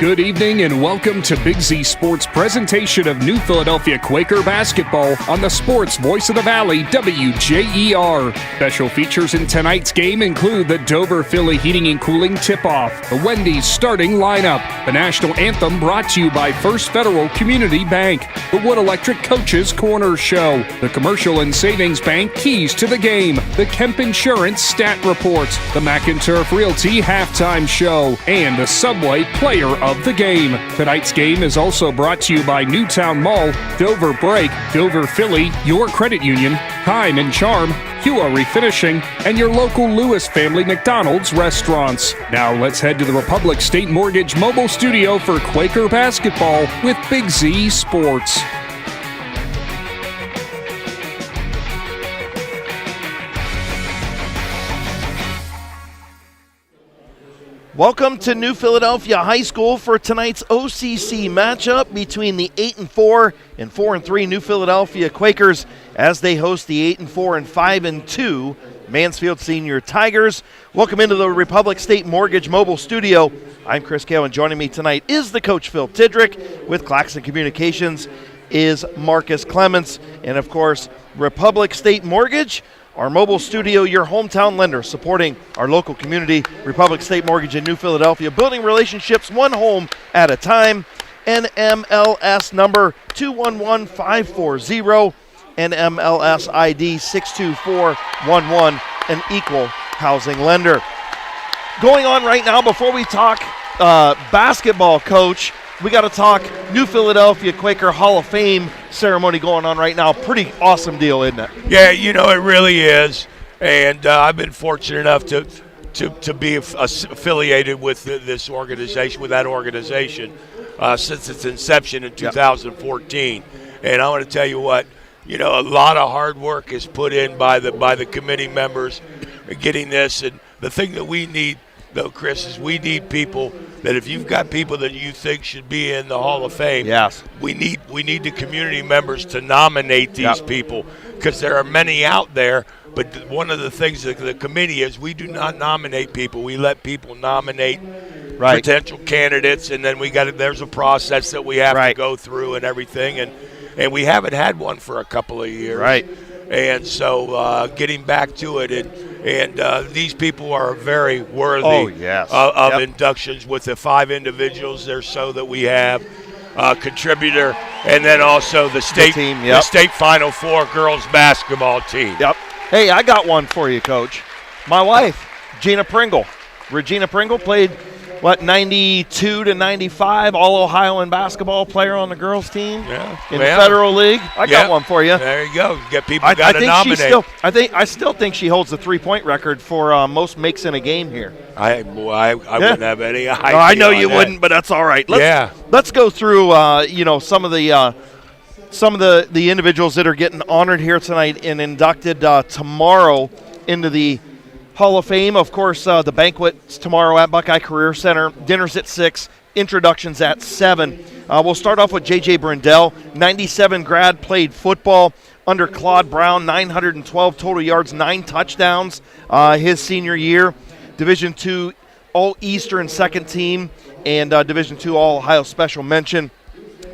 Good evening and welcome to Big Z Sports presentation of New Philadelphia Quaker basketball on the Sports Voice of the Valley, WJER. Special features in tonight's game include the Dover Philly Heating and Cooling tip-off, the Wendy's starting lineup, the national anthem brought to you by First Federal Community Bank, the Wood Electric Coaches Corner Show, the Commercial and Savings Bank Keys to the Game, the Kemp Insurance Stat Report, the McInturf Realty Halftime Show, and the Subway Player of the Game. Tonight's game is also brought to you by Newtown Mall, Dover Break, Dover Philly, Your Credit Union, Time and Charm, Hua Refinishing, and your local Lewis Family McDonald's restaurants. Now let's head to the Republic State Mortgage mobile studio for Quaker basketball with Big Z Sports. Welcome to New Philadelphia High School for tonight's OCC matchup between the 8-4 and 4-3 New Philadelphia Quakers as they host the 8-4 and 5-2 Mansfield Sr Tigers. Welcome into the Republic State Mortgage Mobile Studio. I'm Chris Kale, and joining me tonight is the coach Phil Tidrick. With Claxon Communications is Marcus Clemence, and of course Republic State Mortgage, our mobile studio, your hometown lender, supporting our local community. Republic State Mortgage in New Philadelphia, building relationships one home at a time. NMLS number 211540, NMLS ID 62411, an equal housing lender. Going on right now, before we talk basketball, Coach, we got to talk New Philadelphia Quaker Hall of Fame ceremony going on right now. Pretty awesome deal, isn't it? Yeah, you know, it really is. And I've been fortunate enough to be affiliated with this organization, with that organization, since its inception in 2014. And I want to tell you what, you know, a lot of hard work is put in by the committee members getting this. And the thing that we need, though, Chris, is we need people that, if you've got people that you think should be in the Hall of Fame, yes, we need the community members to nominate these people, because there are many out there. But one of the things that the committee is, we do not nominate people. We let people nominate potential candidates, and then there's a process that we have to go through and everything, and we haven't had one for a couple of years. Right. And so getting back to it, and these people are very worthy of inductions with the 5 individuals or so that we have, contributor, and then also the state team, the state Final Four girls basketball team. Yep. Hey, I got one for you, Coach. My wife, Regina Pringle, played 92 to 95, All-Ohio in basketball player on the girls team in the Federal League. I got one for you. There you go. Get people got to nominate. I still think she holds the 3-point record for most makes in a game here. I wouldn't have any idea. No, I know you wouldn't, but that's all right. Let's go through some of the individuals that are getting honored here tonight and inducted tomorrow into the Hall of Fame. Of course, the banquet's tomorrow at Buckeye Career Center. Dinner's at 6, introductions at 7. We'll start off with J.J. Brindell, 97 grad, played football under Claude Brown, 912 total yards, 9 touchdowns his senior year. Division II All-Eastern second team and Division II All-Ohio special mention.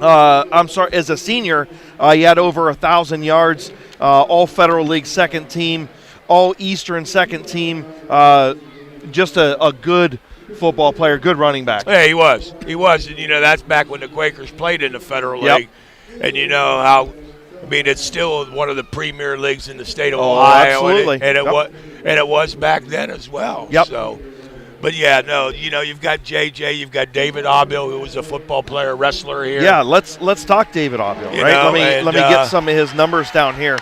As a senior, he had over 1,000 yards, All-Federal League second team, All-Eastern second team, just a good football player, good running back. Yeah, he was. And, you know, that's back when the Quakers played in the Federal League. And you know how, I mean, it's still one of the premier leagues in the state of Ohio. Absolutely. And it was back then as well. Yep. So, but, yeah, no, you know, you've got JJ, you've got David Abil, who was a football player, wrestler here. Yeah, let's talk David Abil, right? Let me get some of his numbers down here.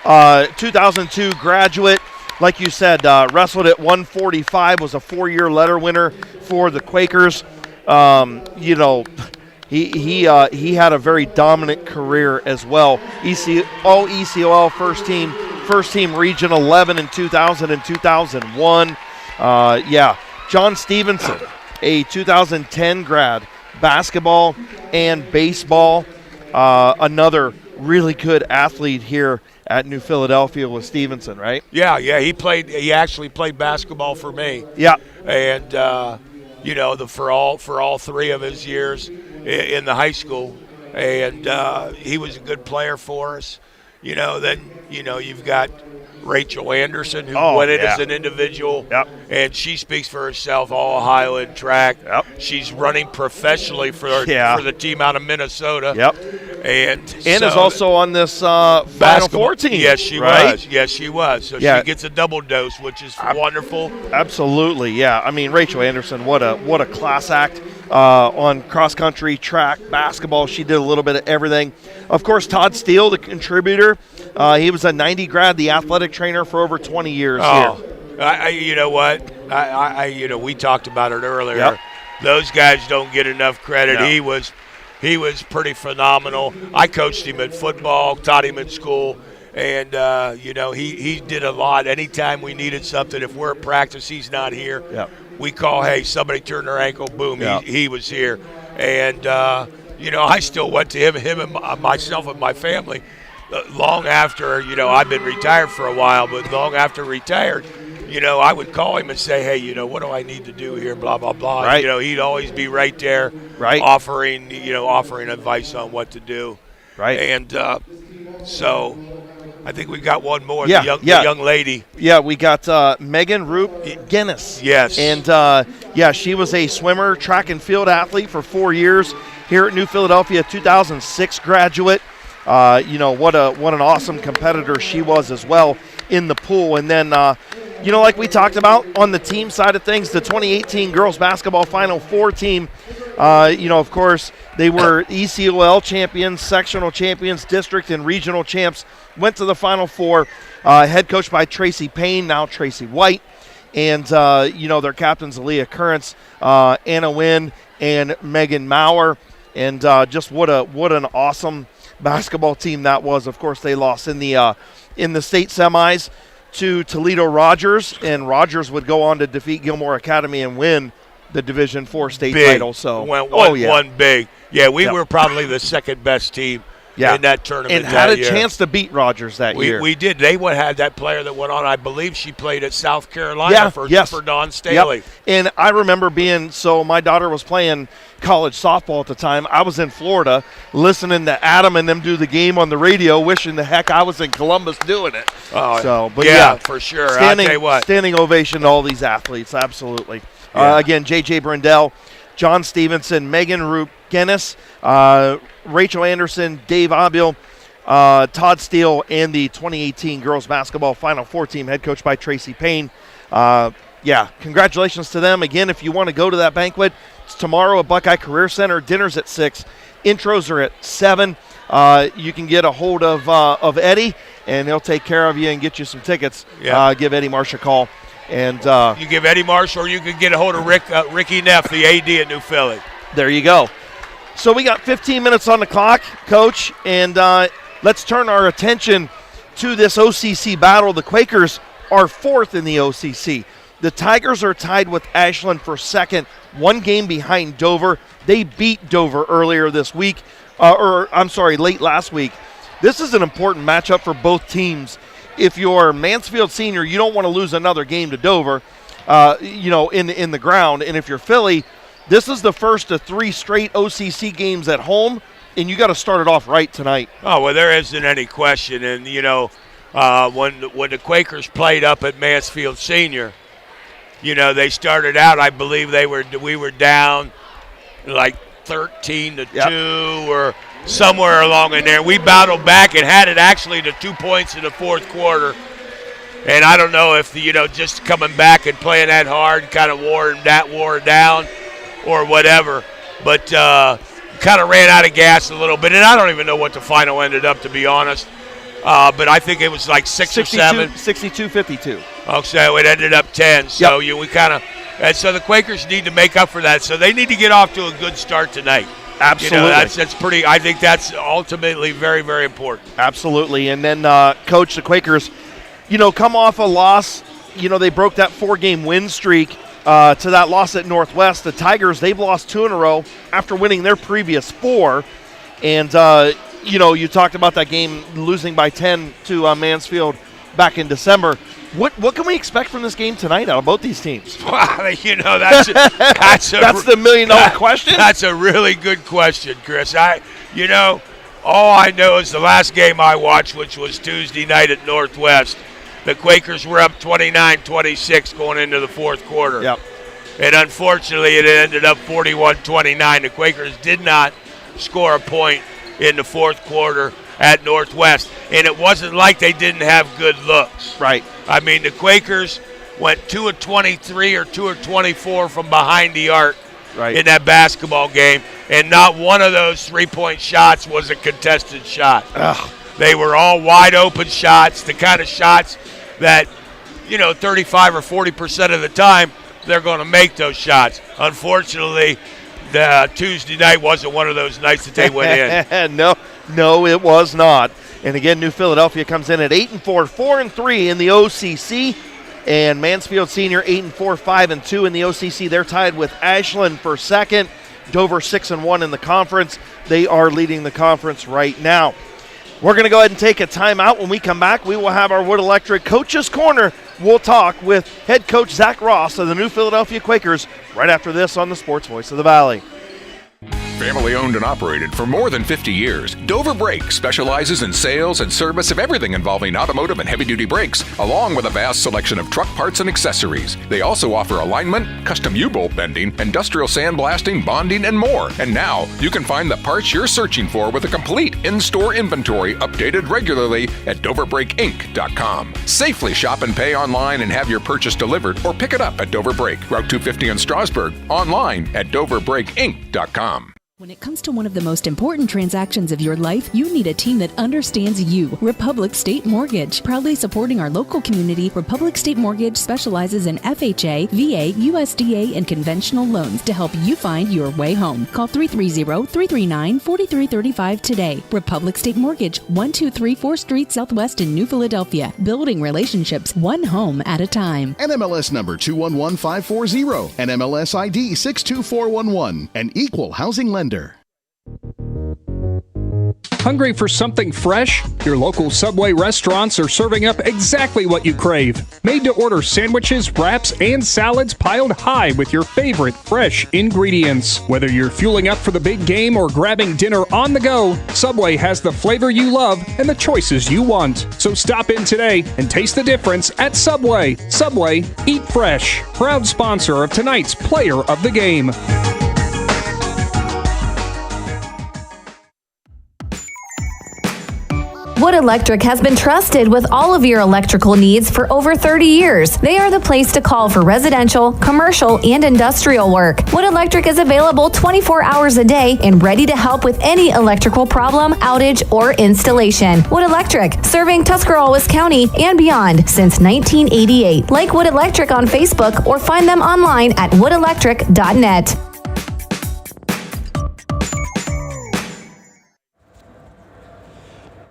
2002 graduate, like you said, wrestled at 145, was a 4-year letter winner for the Quakers. You know, he had a very dominant career as well. All ECOL first team region 11 in 2000 and 2001. John Stevenson, a 2010 grad, basketball and baseball. Another really good athlete here at New Philadelphia with Stevenson, right? Yeah, he actually played basketball for me. Yeah. And for all 3 of his years in the high school, and he was a good player for us. Then you've got Rachel Anderson, who went in as an individual, and she speaks for herself, all Ohio in track. She's running professionally for the team out of Minnesota. And is also on this Final Four team. Yes, she was. Yes, she was. So she gets a double dose, which is wonderful. Absolutely, yeah. I mean, Rachel Anderson, what a class act on cross country, track, basketball. She did a little bit of everything. Of course, Todd Steele, the contributor. He was a 90 grad, the athletic trainer for over 20 years here. You know what? We talked about it earlier. Those guys don't get enough credit. No. He was pretty phenomenal. I coached him at football, taught him in school, and he did a lot. Anytime we needed something, if we're at practice, he's not here. We call, hey, somebody turned their ankle, boom, he was here. And I still went to him and myself and my family. Long after, I've been retired for a while, but long after retired, I would call him and say, hey, what do I need to do here, blah, blah, blah. Right. He'd always be right there, offering advice on what to do. Right. And so I think we got one more, the young lady. Yeah, we got Megan Roop Guinness. Yes. And, she was a swimmer, track and field athlete for 4 years here at New Philadelphia, 2006 graduate. What an awesome competitor she was as well in the pool. And then, like we talked about on the team side of things, the 2018 girls basketball Final Four team, of course, they were ECOL champions, sectional champions, district and regional champs, went to the Final Four, head coached by Tracy Payne, now Tracy White. And, their captains, Aaliyah Currents, Anna Wynn, and Megan Maurer. And just what an awesome basketball team that was. Of course, they lost in the state semis to Toledo Rogers, and Rogers would go on to defeat Gilmore Academy and win the Division IV state title. So won big. Yeah, we were probably the second best team in that tournament. And had a chance to beat Rogers that year. We did. They had that player that went on. I believe she played at South Carolina for Dawn Staley. And I remember my daughter was playing college softball at the time. I was in Florida listening to Adam and them do the game on the radio, wishing the heck I was in Columbus doing it. For sure. I'll tell you what. Standing ovation to all these athletes, absolutely. Again, J.J. Brindell, John Stevenson, Megan Roop Guinness, Rachel Anderson, Dave Abil, Todd Steele, and the 2018 girls basketball Final Four team, head coached by Tracy Payne. Congratulations to them. Again, if you want to go to that banquet, it's tomorrow at Buckeye Career Center. Dinner's at 6. Intros are at 7. You can get a hold of Eddie, and he'll take care of you and get you some tickets. Give Eddie Marsh a call. And you give Eddie Marsh, or you can get a hold of Ricky Neff, the AD at New Philly. There you go. So we got 15 minutes on the clock, Coach, and let's turn our attention to this OCC battle. The Quakers are 4th in the OCC. The Tigers are tied with Ashland for 2nd, 1 game behind Dover. They beat Dover earlier this week, late last week. This is an important matchup for both teams. If you're Mansfield Sr., you don't want to lose another game to Dover, in the ground. And if you're Philly, this is the first of 3 straight OCC games at home, and you got to start it off right tonight. Oh, well, there isn't any question. And, when the Quakers played up at Mansfield Sr., they started out, I believe we were down like 13-2 or somewhere along in there. We battled back and had it actually to 2 points in the fourth quarter. And I don't know if just coming back and playing that hard kind of wore it down or whatever. But kind of ran out of gas a little bit. And I don't even know what the final ended up, to be honest. But I think it was like 6 or 7. 62-52. Oh, so it ended up 10. So we kind of – and so the Quakers need to make up for that. So they need to get off to a good start tonight. Absolutely. That's pretty – I think that's ultimately very, very important. Absolutely. And then, Coach, the Quakers, come off a loss. They broke that 4-game win streak to that loss at Northwest. The Tigers, they've lost 2 in a row after winning their previous 4. And, you talked about that game losing by 10 to Mansfield back in December. What can we expect from this game tonight out of both these teams? That's that's the $1 million question. That's a really good question, Chris. All I know is the last game I watched, which was Tuesday night at Northwest, the Quakers were up 29-26 going into the fourth quarter. Yep. And unfortunately, it ended up 41-29. The Quakers did not score a point in the fourth quarter at Northwest. And it wasn't like they didn't have good looks. Right. I mean, the Quakers went 2 of 23 or 2 of 24 from behind the arc in that basketball game, and not one of those three-point shots was a contested shot. Ugh. They were all wide-open shots, the kind of shots that, 35 or 40% of the time, they're going to make those shots. Unfortunately, the Tuesday night wasn't one of those nights that they went in. No, it was not. And again, New Philadelphia comes in at 8-4, 4-3 in the OCC. And Mansfield Sr. 8-4, 5-2 in the OCC. They're tied with Ashland for second. Dover 6-1 in the conference. They are leading the conference right now. We're going to go ahead and take a timeout. When we come back, we will have our Wood Electric Coaches Corner. We'll talk with head coach Zach Ross of the New Philadelphia Quakers right after this on the Sports Voice of the Valley. Family owned and operated for more than 50 years, Dover Brake specializes in sales and service of everything involving automotive and heavy-duty brakes, along with a vast selection of truck parts and accessories. They also offer alignment, custom U-bolt bending, industrial sandblasting, bonding, and more. And now, you can find the parts you're searching for with a complete in-store inventory updated regularly at DoverBrakeInc.com. Safely shop and pay online and have your purchase delivered, or pick it up at Dover Brake, Route 250 in Strasburg, online at DoverBrakeInc.com. When it comes to one of the most important transactions of your life, you need a team that understands you. Republic State Mortgage. Proudly supporting our local community, Republic State Mortgage specializes in FHA, VA, USDA, and conventional loans to help you find your way home. Call 330-339-4335 today. Republic State Mortgage, 1234 4th Street Southwest in New Philadelphia. Building relationships one home at a time. NMLS number 211540. NMLS ID 62411. An equal housing lender. Hungry for something fresh? Your local Subway restaurants are serving up exactly what you crave. Made-to-order sandwiches, wraps, and salads piled high with your favorite fresh ingredients. Whether you're fueling up for the big game or grabbing dinner on the go, Subway has the flavor you love and the choices you want. So stop in today and taste the difference at Subway. Subway, eat fresh. Proud sponsor of tonight's Player of the Game. Wood Electric has been trusted with all of your electrical needs for over 30 years. They are the place to call for residential, commercial, and industrial work. Wood Electric is available 24 hours a day and ready to help with any electrical problem, outage, or installation. Wood Electric, serving Tuscarawas County and beyond since 1988. Like Wood Electric on Facebook or find them online at woodelectric.net.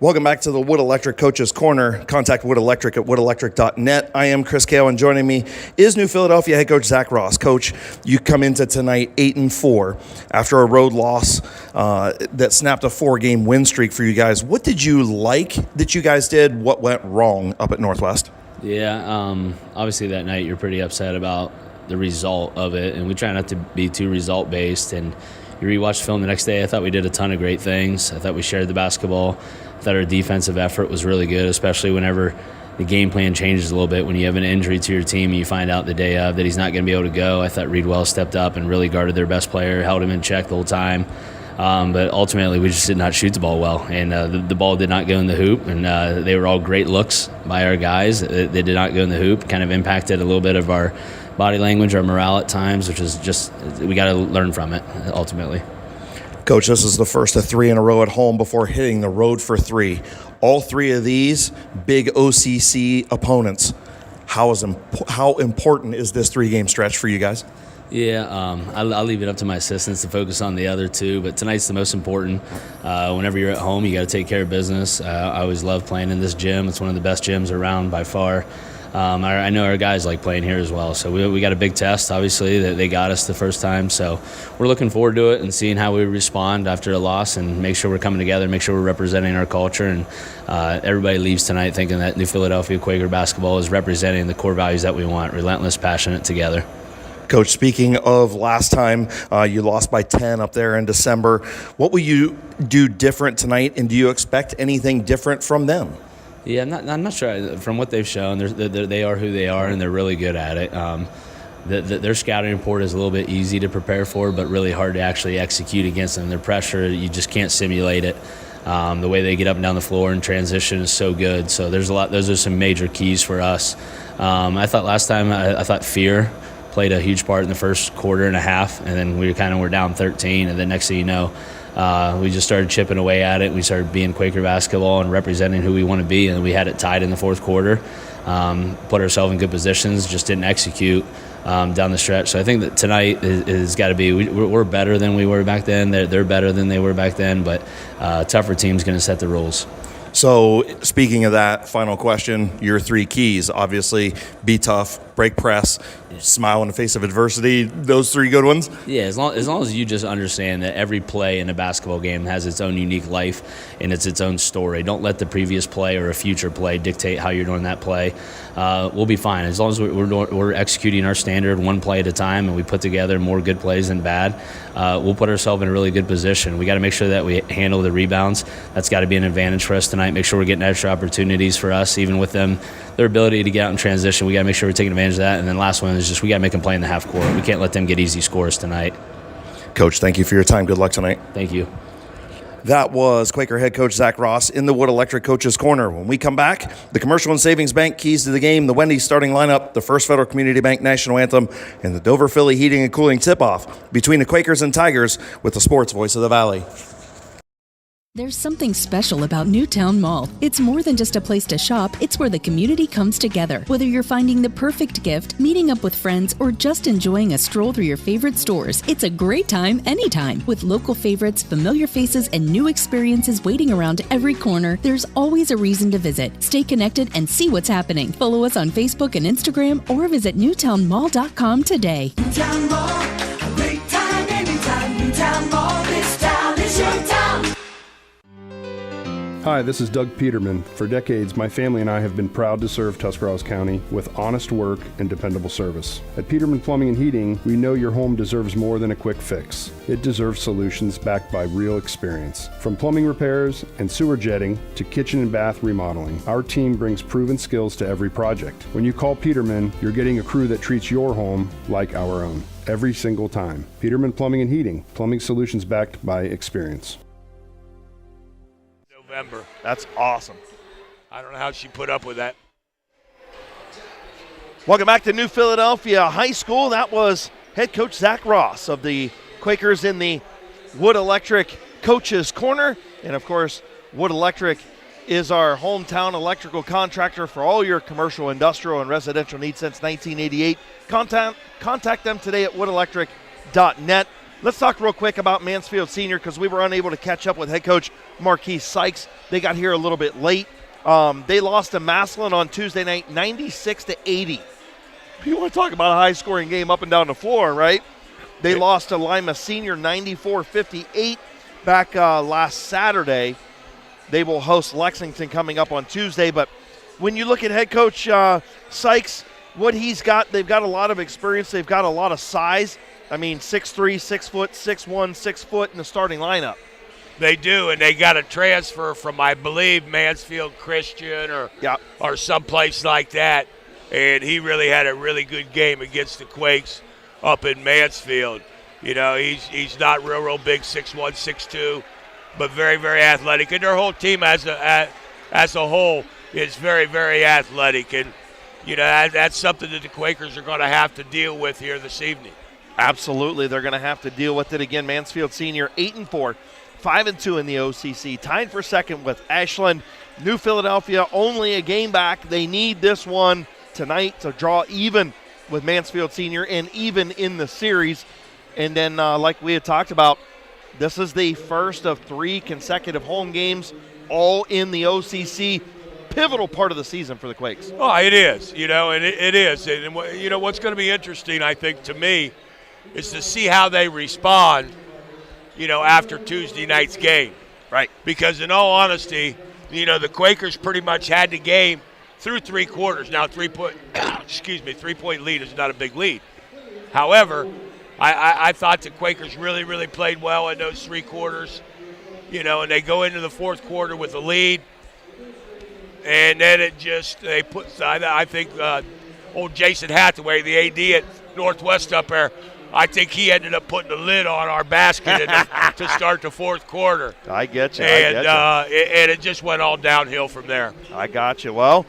Welcome back to the Wood Electric Coaches Corner. Contact Wood Electric at woodelectric.net. I am Chris Kale, and joining me is New Philadelphia head coach Zach Ross. Coach, you come into tonight 8-4 after a road loss that snapped a 4-game win streak for you guys. What did you like that you guys did? What went wrong up at Northwest? Yeah, obviously that night you're pretty upset about the result of it, and we try not to be too result-based. And you rewatch the film the next day, I thought we did a ton of great things. I thought we shared the basketball. I thought our defensive effort was really good, especially whenever the game plan changes a little bit. When you have an injury to your team and you find out the day of that he's not going to be able to go, I thought Reed Wells stepped up and really guarded their best player, held him in check the whole time. But ultimately, we just did not shoot the ball well, and the ball did not go in the hoop, and they were all great looks by our guys. They did not go in the hoop, kind of impacted a little bit of our body language, our morale at times, which is just, we got to learn from it, ultimately. Coach, this is the first of 3 in a row at home before hitting the road for 3. All 3 of these big OCC opponents. How important is this 3-game stretch for you guys? Yeah, I'll leave it up to my assistants to focus on the other 2, but tonight's the most important. Whenever you're at home, you got to take care of business. I always love playing in this gym. It's one of the best gyms around by far. I know our guys like playing here as well. So we got a big test, obviously, that they got us the first time. So we're looking forward to it and seeing how we respond after a loss and make sure we're coming together, make sure we're representing our culture. And everybody leaves tonight thinking that New Philadelphia Quaker basketball is representing the core values that we want: relentless, passionate, together. Coach, speaking of last time, you lost by 10 up there in December. What will you do different tonight, and do you expect anything different from them? Yeah, I'm not sure. From what they've shown, they are who they are, and they're really good at it. Their scouting report is a little bit easy to prepare for, but really hard to actually execute against them. Their pressure, you just can't simulate it. The way they get up and down the floor and transition is so good. So there's a lot. Those are some major keys for us. I thought last time, I thought fear played a huge part in the first quarter and a half, and then we were down 13, and then next thing you know, we just started chipping away at it. We started being Quaker basketball and representing who we want to be, and we had it tied in the fourth quarter. Put ourselves in good positions, just didn't execute down the stretch. So I think that tonight is got to be, we're better than we were back then. They're better than they were back then, but tougher team's going to set the rules. So speaking of that, final question, your 3 keys, obviously be tough, break press, smile in the face of adversity, those 3 good ones? Yeah, as long as you just understand that every play in a basketball game has its own unique life and it's its own story. Don't let the previous play or a future play dictate how you're doing that play. We'll be fine. As long as we're executing our standard one play at a time and we put together more good plays than bad, we'll put ourselves in a really good position. We got to make sure that we handle the rebounds. That's got to be an advantage for us tonight. Make sure we're getting extra opportunities for us, even with them, their ability to get out and transition. We got to make sure we're taking advantage of that. And then last one is just we got to make them play in the half court. We can't let them get easy scores tonight. Coach, thank you for your time. Good luck tonight. Thank you. That was Quaker head coach Zach Ross in the Wood Electric Coach's Corner. When we come back, the Commercial and Savings Bank keys to the game, the Wendy's starting lineup, the First Federal Community Bank national anthem, and the Dover Philly Heating and Cooling tip-off between the Quakers and Tigers with the sports voice of the Valley. There's something special about Newtown Mall. It's more than just a place to shop, it's where the community comes together. Whether you're finding the perfect gift, meeting up with friends, or just enjoying a stroll through your favorite stores, it's a great time anytime. With local favorites, familiar faces, and new experiences waiting around every corner, there's always a reason to visit. Stay connected and see what's happening. Follow us on Facebook and Instagram or visit newtownmall.com today. Newtown Mall, a great time anytime. Newtown Mall, this town is your town. Hi, this is Doug Peterman. For decades, my family and I have been proud to serve Tuscarawas County with honest work and dependable service. At Peterman Plumbing and Heating, we know your home deserves more than a quick fix. It deserves solutions backed by real experience. From plumbing repairs and sewer jetting to kitchen and bath remodeling, our team brings proven skills to every project. When you call Peterman, you're getting a crew that treats your home like our own every single time. Peterman Plumbing and Heating, plumbing solutions backed by experience. November. That's awesome. I don't know how she put up with that. Welcome back to New Philadelphia High School. That was head coach Zach Ross of the Quakers in the Wood Electric Coach's Corner. And, of course, Wood Electric is our hometown electrical contractor for all your commercial, industrial, and residential needs since 1988. Contact them today at woodelectric.net. Let's talk real quick about Mansfield Sr. because we were unable to catch up with head coach Marquise Sykes. They got here a little bit late. They lost to Massillon on Tuesday night, 96-80. You want to talk about a high-scoring game up and down the floor, right? They lost to Lima Senior 94-58 back last Saturday. They will host Lexington coming up on Tuesday. But when you look at head coach Sykes, what he's got, they've got a lot of experience. They've got a lot of size. I mean, 6'3", 6 foot, 6'1", 6 foot in the starting lineup. They do, and they got a transfer from, I believe, Mansfield Christian or someplace like that. And he really had a really good game against the Quakes up in Mansfield. You know, he's not real big, 6'1", 6'2", but very, very athletic. And their whole team as a whole is very, very athletic. And, you know, that's something that the Quakers are going to have to deal with here this evening. Absolutely. They're going to have to deal with it again. Mansfield Senior 8-4, 5-2 in the OCC, tied for second with Ashland. New Philadelphia only a game back. They need this one tonight to draw even with Mansfield Senior and even in the series. And then, like we had talked about, this is the first of 3 consecutive home games, all in the OCC. pivotal part of the season for the Quakes. Oh, it is, and it is. And, what's going to be interesting, I think, to me, is to see how they respond, after Tuesday night's game. Right. Because in all honesty, the Quakers pretty much had the game through 3 quarters. Now, 3-point lead is not a big lead. However, I thought the Quakers really, really played well in those 3 quarters, and they go into the 4th quarter with a lead. And then I think old Jason Hathaway, the AD at Northwest up there, I think he ended up putting the lid on our basket to start the 4th quarter. I get you. And it just went all downhill from there. I got you. Well,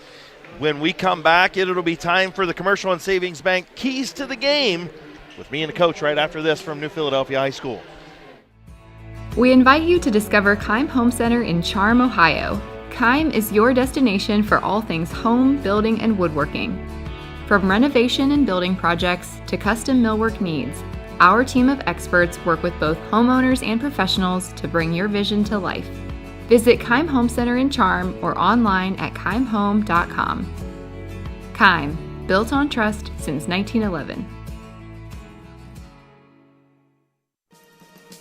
when we come back, it'll be time for the Commercial and Savings Bank Keys to the Game with me and the coach right after this from New Philadelphia High School. We invite you to discover Keim Home Center in Charm, Ohio. Keim is your destination for all things home, building, and woodworking. From renovation and building projects to custom millwork needs, our team of experts work with both homeowners and professionals to bring your vision to life. Visit Keim Home Center in Charm or online at keimhome.com. Keim, built on trust since 1911.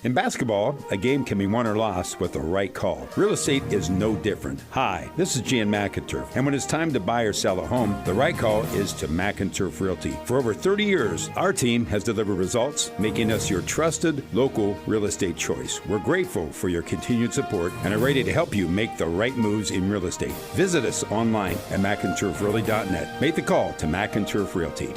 In basketball, a game can be won or lost with the right call. Real estate is no different. Hi, this is Jan McInturf, and when it's time to buy or sell a home, the right call is to McInturf Realty. For over 30 years, our team has delivered results, making us your trusted local real estate choice. We're grateful for your continued support and are ready to help you make the right moves in real estate. Visit us online at McInturfRealty.net. Make the call to McInturf Realty.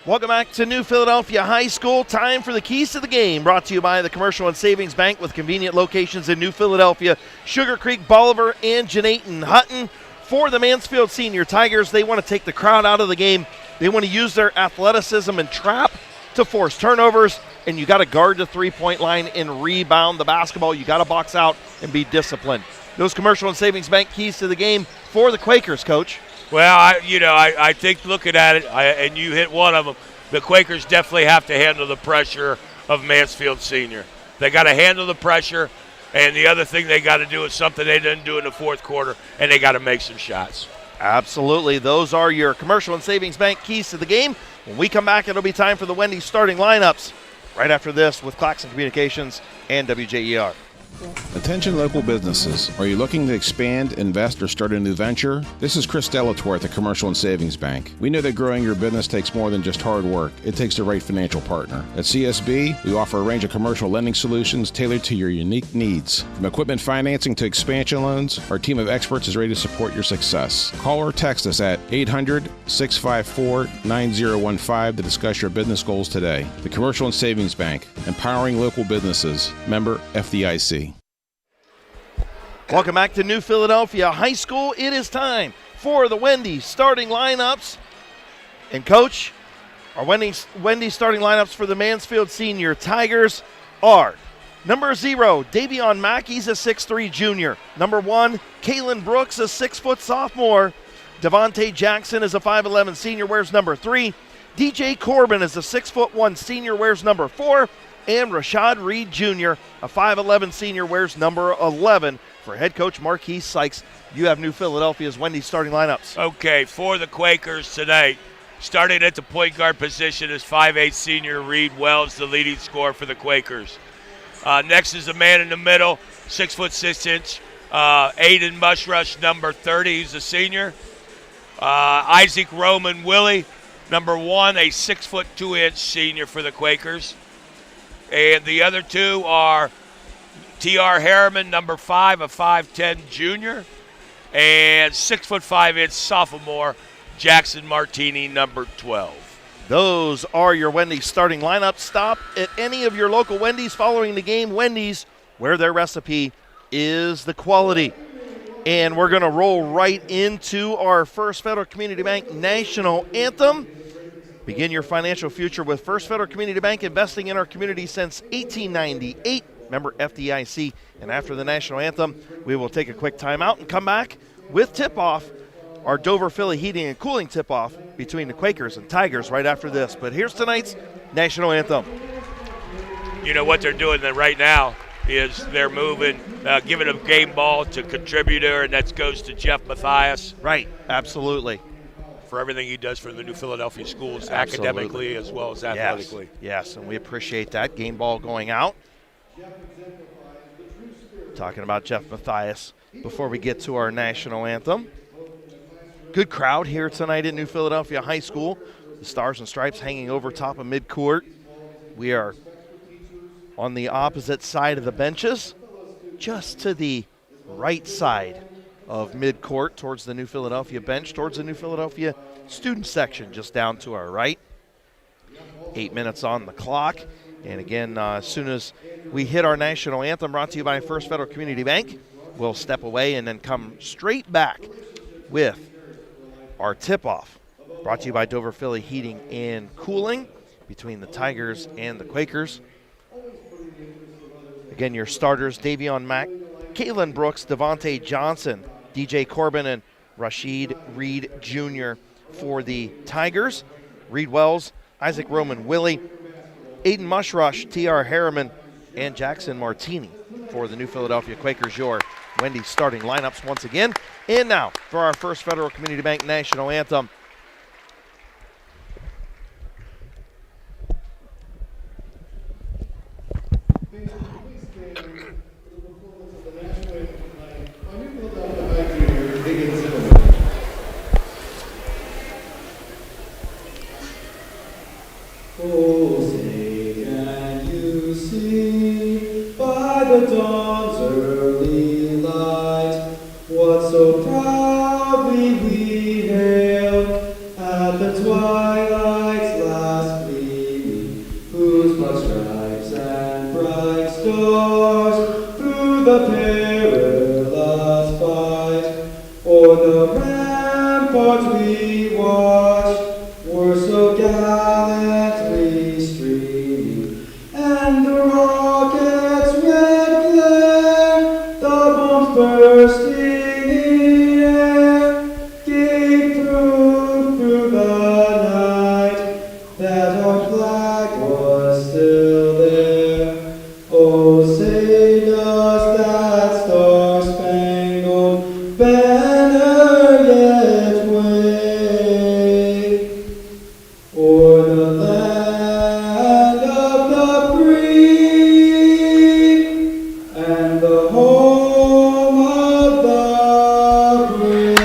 Welcome back to New Philadelphia High School. Time for the Keys to the Game, brought to you by the Commercial and Savings Bank with convenient locations in New Philadelphia, Sugar Creek, Bolivar, and Jeanette Hutton. For the Mansfield Sr. Tigers, they want to take the crowd out of the game. They want to use their athleticism and trap to force turnovers, and you got to guard the three-point line and rebound the basketball. You got to box out and be disciplined. Those Commercial and Savings Bank keys to the game for the Quakers, Coach. Well, I think looking at it, and you hit one of them, the Quakers definitely have to handle the pressure of Mansfield Sr. They got to handle the pressure, and the other thing they got to do is something they didn't do in the 4th quarter, and they got to make some shots. Absolutely. Those are your Commercial and Savings Bank keys to the game. When we come back, it'll be time for the Wendy's starting lineups right after this with Claxon Communications and WJER. Attention local businesses. Are you looking to expand, invest, or start a new venture? This is Chris Delatorre at the Commercial and Savings Bank. We know that growing your business takes more than just hard work. It takes the right financial partner. At CSB, we offer a range of commercial lending solutions tailored to your unique needs. From equipment financing to expansion loans, our team of experts is ready to support your success. Call or text us at 800-654-9015 to discuss your business goals today. The Commercial and Savings Bank, empowering local businesses. Member FDIC. Welcome back to New Philadelphia High School. It is time for the Wendy's starting lineups. And, Coach, our Wendy's starting lineups for the Mansfield Sr. Tigers are number 0, Davion Mackey's a 6'3 junior. Number 1, Kalen Brooks, a 6-foot sophomore. Devontae Jackson is a 5'11 senior, wears number 3. DJ Corbin is a 6'1 senior, wears number 4. And Rashad Reed Jr., a 5'11 senior, wears number 11. For head coach Marquise Sykes, you have New Philadelphia's Wendy's starting lineups. Okay, for the Quakers tonight, starting at the point guard position is 5'8 senior Reed Wells, the leading scorer for the Quakers. Next is the man in the middle, 6'6", Aiden Mushrush, number 30. He's a senior. Isaac Roman Willie, number 1, a 6'2" senior for the Quakers. And the other two are T.R. Harriman, number 5, a 5'10 junior, and 6'5" sophomore Jackson Martini, number 12. Those are your Wendy's starting lineups. Stop at any of your local Wendy's following the game. Wendy's, where their recipe is the quality. And we're going to roll right into our First Federal Community Bank National Anthem. Begin your financial future with First Federal Community Bank, investing in our community since 1898. Member FDIC. And after the national anthem, we will take a quick timeout and come back with tip-off, our Dover Philly Heating and Cooling tip-off between the Quakers and Tigers right after this. But here's tonight's national anthem. You know what they're doing right now is they're moving, giving a game ball to contributor, and that goes to Jeff Mathias. Right, absolutely. For everything he does for the New Philadelphia schools, Absolutely. academically as well as athletically. Yes, and we appreciate that. Game ball going out. Talking about Jeff Mathias before we get to our national anthem. Good crowd here tonight at New Philadelphia High School. The Stars and Stripes hanging over top of midcourt. We are on the opposite side of the benches, just to the right side of midcourt towards the New Philadelphia bench, towards the New Philadelphia student section, just down to our right. 8 minutes on the clock. And again, as soon as we hit our national anthem, brought to you by First Federal Community Bank, we'll step away and then come straight back with our tip-off, brought to you by Dover Philly Heating and Cooling, between the Tigers and the Quakers. Again, your starters, Davion Mack, Caitlin Brooks, Devontae Johnson, DJ Corbin, and Rashid Reed Jr. for the Tigers. Reed Wells, Isaac Roman Willie, Aiden Mushrush, T.R. Harriman, and Jackson Martini for the New Philadelphia Quakers. Your Wendy's starting lineups once again. And now for our First Federal Community Bank national anthem. Oh, say can you see by the dawn's early light what so proudly we hailed at the twilight's last gleaming, whose broad stripes and bright stars through the perilous fight o'er the ramparts we watched were so gallantly streaming, and the rocket's red glare, the bombs bursting in air, gave proof through the night that our flag was still there. Oh, say does that star-spangled banner yet wave o'er the land of the free and the home of the brave?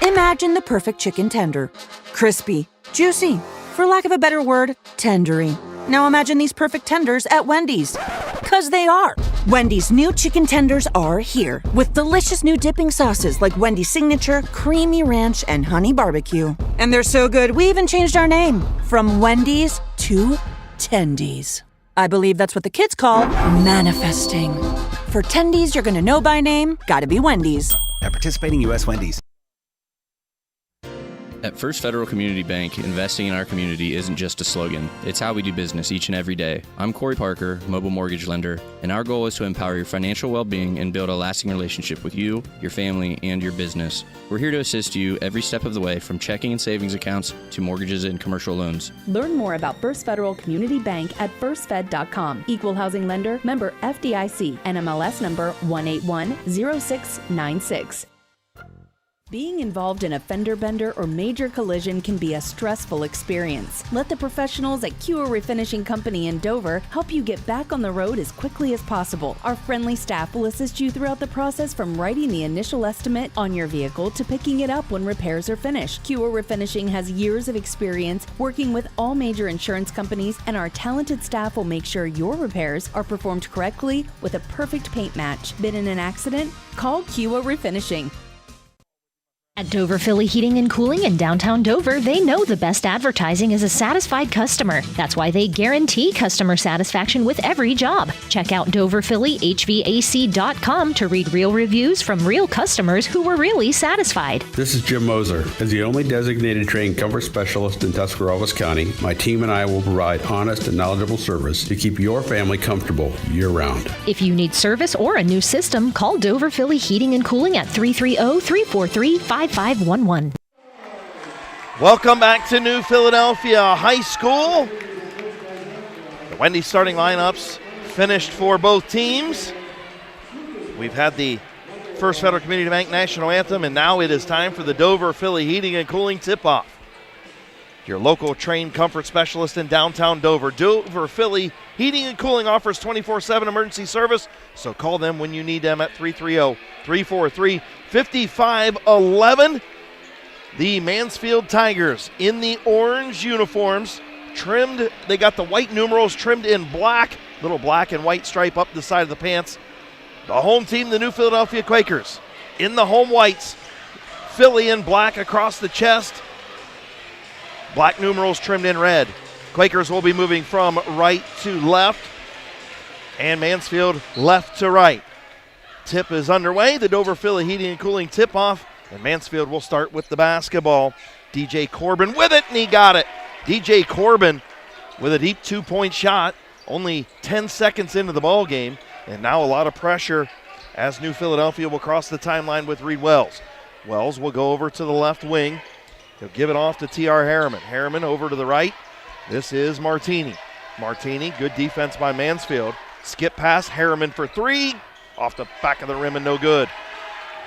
Imagine the perfect chicken tender. Crispy, juicy, for lack of a better word, tendery. Now imagine these perfect tenders at Wendy's. 'Cause they are. Wendy's new chicken tenders are here with delicious new dipping sauces like Wendy's Signature, Creamy Ranch, and Honey Barbecue. And they're so good, we even changed our name from Wendy's to Tendies. I believe that's what the kids call manifesting. For Tendies you're gonna know by name, gotta be Wendy's. At participating U.S. Wendy's. At First Federal Community Bank, investing in our community isn't just a slogan. It's how we do business each and every day. I'm Corey Parker, mobile mortgage lender, and our goal is to empower your financial well-being and build a lasting relationship with you, your family, and your business. We're here to assist you every step of the way, from checking and savings accounts to mortgages and commercial loans. Learn more about First Federal Community Bank at firstfed.com. Equal housing lender, member FDIC, NMLS number 1810696. Being involved in a fender bender or major collision can be a stressful experience. Let the professionals at QA Refinishing Company in Dover help you get back on the road as quickly as possible. Our friendly staff will assist you throughout the process, from writing the initial estimate on your vehicle to picking it up when repairs are finished. QA Refinishing has years of experience working with all major insurance companies, and our talented staff will make sure your repairs are performed correctly with a perfect paint match. Been in an accident? Call QA Refinishing. At Dover Philly Heating and Cooling in downtown Dover, they know the best advertising is a satisfied customer. That's why they guarantee customer satisfaction with every job. Check out DoverPhillyHVAC.com to read real reviews from real customers who were really satisfied. This is Jim Moser. As the only designated trained comfort specialist in Tuscarawas County, my team and I will provide honest and knowledgeable service to keep your family comfortable year-round. If you need service or a new system, call Dover Philly Heating and Cooling at 330-343-5511. Welcome back to New Philadelphia High School. The Wendy's starting lineups finished for both teams. We've had the First Federal Community Bank National Anthem, and now it is time for the Dover Philly Heating and Cooling tip-off. Your local trained comfort specialist in downtown Dover. Dover Philly Heating and Cooling offers 24/7 emergency service, so call them when you need them at 330-343-5511. The Mansfield Tigers in the orange uniforms, trimmed. They got the white numerals trimmed in black, little black and white stripe up the side of the pants. The home team, the New Philadelphia Quakers, in the home whites, Philly in black across the chest. Black numerals trimmed in red. Quakers will be moving from right to left, and Mansfield left to right. Tip is underway. The Dover Philly Heating and Cooling tip-off, and Mansfield will start with the basketball. DJ Corbin with it, and he got it. DJ Corbin with a deep two-point shot, only 10 seconds into the ball game, and now a lot of pressure as New Philadelphia will cross the timeline with Reed Wells. Wells will go over to the left wing. He'll give it off to T.R. Harriman. Harriman over to the right. This is Martini. Martini, good defense by Mansfield. Skip pass, Harriman for three. Off the back of the rim and no good.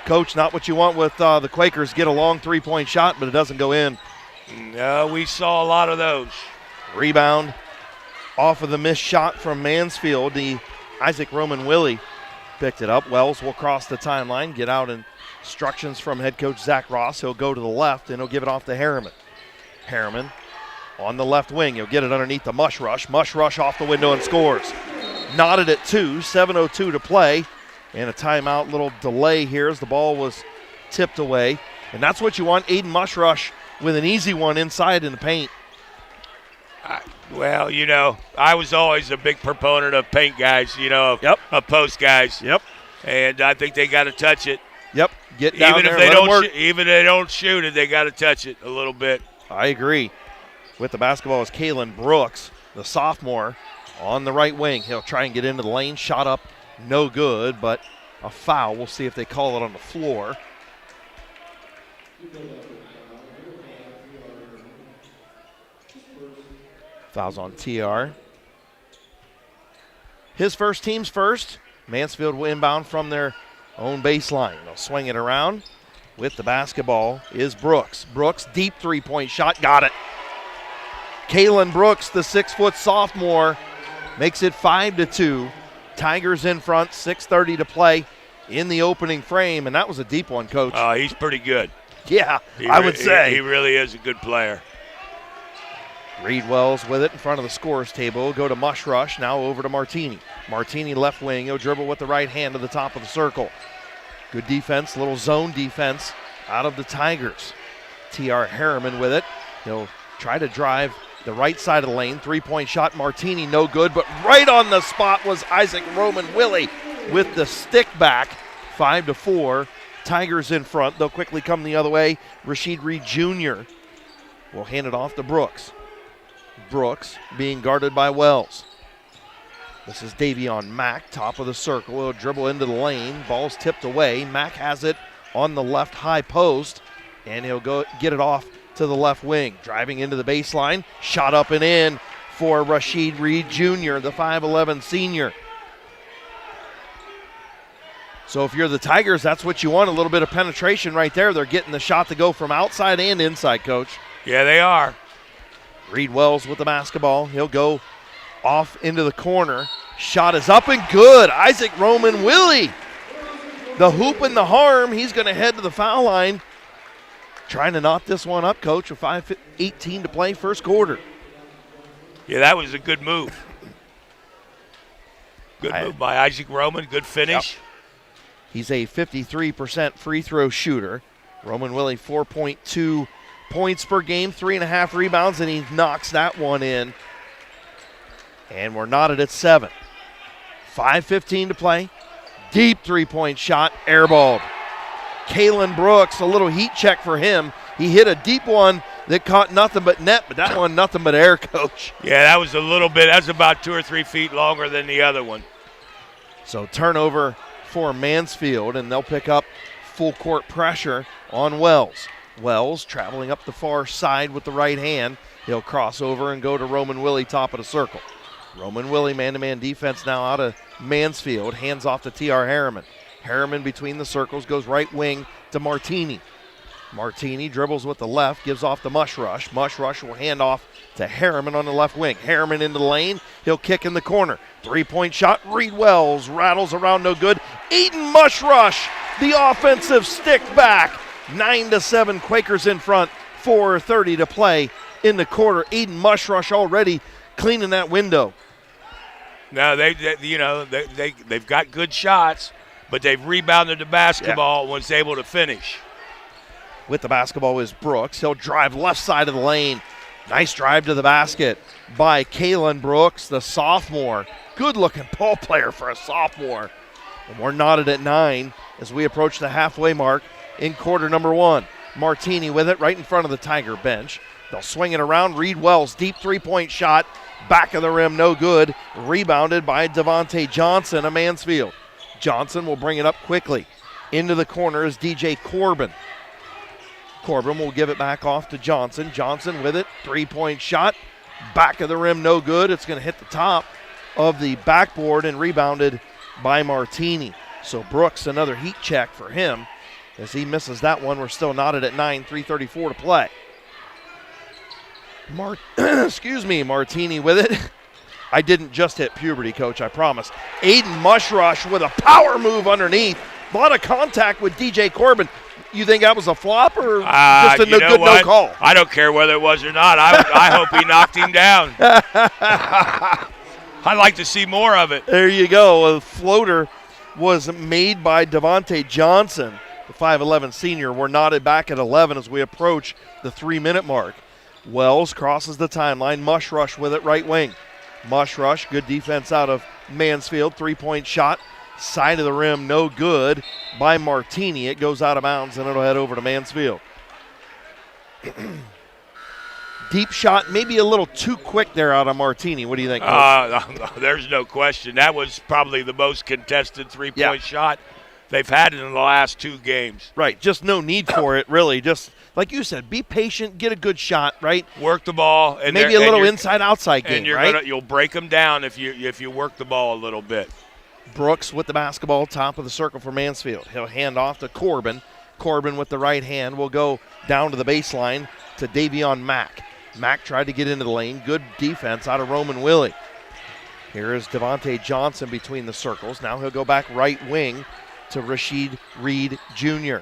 Coach, not what you want with the Quakers. Get a long three-point shot, but it doesn't go in. No, we saw a lot of those. Rebound off of the missed shot from Mansfield. The Isaac Roman Willie picked it up. Wells will cross the timeline, get out instructions from head coach Zach Ross. He'll go to the left, and he'll give it off to Harriman. Harriman on the left wing. He'll get it underneath the Mush Rush. Mush Rush off the window and scores. Knotted at 2, 7:02 to play. And a timeout, little delay here as the ball was tipped away. And that's what you want, Aiden Mush Rush with an easy one inside in the paint. Well, you know, I was always a big proponent of paint guys, you know, of post guys. Yep. And I think they got to touch it. Yep. Get down even there, if they let don't them work. even if they don't shoot it, they got to touch it a little bit. I agree. With the basketball is Kalen Brooks, the sophomore, on the right wing. He'll try and get into the lane. Shot up, no good, but a foul. We'll see if they call it on the floor. Fouls on TR. His first, team's first. Mansfield will inbound from their own baseline. They'll swing it around. With the basketball is Brooks. Brooks, deep three-point shot, got it. Kalen Brooks, the 6-foot sophomore, makes it 5-2. Tigers in front, 6:30 to play in the opening frame, and that was a deep one, Coach. He's pretty good. Yeah, I would say. He really is a good player. Reed Wells with it in front of the scorer's table. Go to Mush Rush, now over to Martini. Martini left wing, he'll dribble with the right hand to the top of the circle. Good defense, little zone defense out of the Tigers. T.R. Harriman with it. He'll try to drive the right side of the lane. Three-point shot, Martini, no good, but right on the spot was Isaac Roman Willie with the stick back. 5-4. Tigers in front. They'll quickly come the other way. Rashid Reed Jr. will hand it off to Brooks. Brooks being guarded by Wells. This is Davion Mack, top of the circle. He'll dribble into the lane. Ball's tipped away. Mack has it on the left high post, and he'll go get it off to the left wing. Driving into the baseline. Shot up and in for Rashid Reed Jr., the 5'11 senior. So if you're the Tigers, that's what you want, a little bit of penetration right there. They're getting the shot to go from outside and inside, Coach. Yeah, they are. Reed Wells with the basketball. He'll go off into the corner. Shot is up and good. Isaac Roman Willie. The hoop and the harm. He's going to head to the foul line. Trying to knock this one up, Coach, with 5:18 to play, first quarter. Yeah, that was a good move. Good move by Isaac Roman. Good finish. Yep. He's a 53% free throw shooter. Roman Willie, 4.2 points per game, 3.5 rebounds, and he knocks that one in. And we're knotted at 7. 5:15 to play. Deep three-point shot, airballed. Kalen Brooks, a little heat check for him. He hit a deep one that caught nothing but net, but that one nothing but air, Coach. Yeah, that was a little bit. That's about 2 or 3 feet longer than the other one. So turnover for Mansfield, and they'll pick up full court pressure on Wells. Wells traveling up the far side with the right hand. He'll cross over and go to Roman Willie, top of the circle. Roman Willie, man-to-man defense now out of Mansfield. Hands off to T.R. Harriman. Harriman between the circles, goes right wing to Martini. Martini dribbles with the left, gives off to Mush Rush. Mush Rush will hand off to Harriman on the left wing. Harriman into the lane. He'll kick in the corner. Three-point shot. Reed Wells rattles around, no good. Aiden Mush Rush, the offensive stick back. 9-7, Quakers in front. 4:30 to play in the quarter. Aiden Mush Rush already cleaning that window. No, they've got good shots, but they've rebounded the basketball and was able to finish. With the basketball is Brooks. He'll drive left side of the lane. Nice drive to the basket by Kalen Brooks, the sophomore. Good-looking ball player for a sophomore. And we're knotted at 9 as we approach the halfway mark in quarter number 1. Martini with it right in front of the Tiger bench. They'll swing it around. Reed Wells, deep three-point shot. Back of the rim, no good. Rebounded by Devontae Johnson of Mansfield. Johnson will bring it up quickly. Into the corner is DJ Corbin. Corbin will give it back off to Johnson. Johnson with it, three-point shot. Back of the rim, no good. It's going to hit the top of the backboard and rebounded by Martini. So Brooks, another heat check for him. As he misses that one, we're still knotted at 9, 3:34 to play. Martini with it. I didn't just hit puberty, Coach, I promise. Aiden Mush Rush with a power move underneath. A lot of contact with DJ Corbin. You think that was a flop or just a no call? I don't care whether it was or not. I hope he knocked him down. I'd like to see more of it. There you go. A floater was made by Devontae Johnson, the 5'11 senior. We're knotted back at 11 as we approach the 3-minute mark. Wells crosses the timeline. Mush Rush with it right wing. Mush Rush, good defense out of Mansfield. Three-point shot. Side of the rim, no good by Martini. It goes out of bounds and it'll head over to Mansfield. Deep shot, maybe a little too quick there out of Martini. What do you think, Coach? There's no question. That was probably the most contested three-point shot they've had in the last 2 games. Right, just no need for it, really. Just like you said, be patient, get a good shot, right? Work the ball. And maybe a little inside-outside game, right? You'll break them down if you work the ball a little bit. Brooks with the basketball, top of the circle for Mansfield. He'll hand off to Corbin. Corbin with the right hand will go down to the baseline to Davion Mack. Mack tried to get into the lane. Good defense out of Roman Willie. Here is Devontae Johnson between the circles. Now he'll go back right wing to Rashid Reed Jr.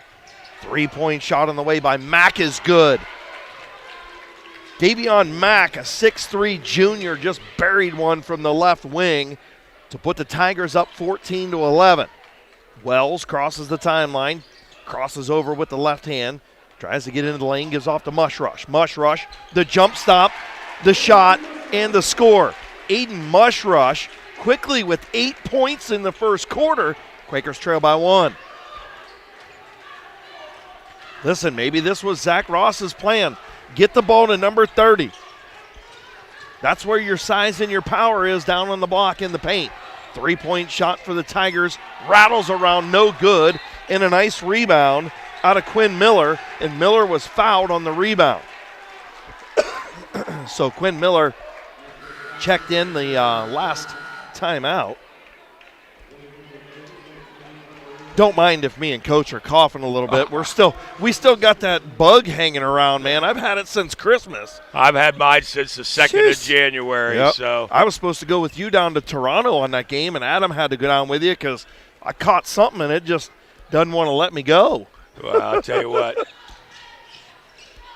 Three-point shot on the way by Mack is good. Davion Mack, a 6'3 junior, just buried one from the left wing to put the Tigers up 14-11. Wells crosses the timeline, crosses over with the left hand, tries to get into the lane, gives off to Mush Rush. Mush Rush, the jump stop, the shot, and the score. Aiden Mush Rush quickly with 8 points in the first quarter. Quakers trail by 1. Listen, maybe this was Zach Ross's plan. Get the ball to number 30. That's where your size and your power is, down on the block in the paint. Three-point shot for the Tigers. Rattles around, no good. And a nice rebound out of Quinn Miller. And Miller was fouled on the rebound. So Quinn Miller checked in the last timeout. Don't mind if me and Coach are coughing a little bit. We still got that bug hanging around, man. I've had it since Christmas. I've had mine since the 2nd of January. Yep. So I was supposed to go with you down to Toronto on that game, and Adam had to go down with you because I caught something and it just doesn't want to let me go. Well, I'll tell you what.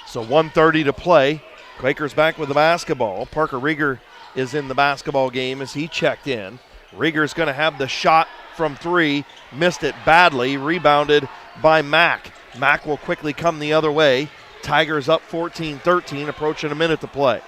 So 1:30 to play. Quakers back with the basketball. Parker Rieger is in the basketball game as he checked in. Rieger's going to have the shot from 3, missed it badly, rebounded by Mack. Mack will quickly come the other way. Tigers up 14-13, approaching a minute to play.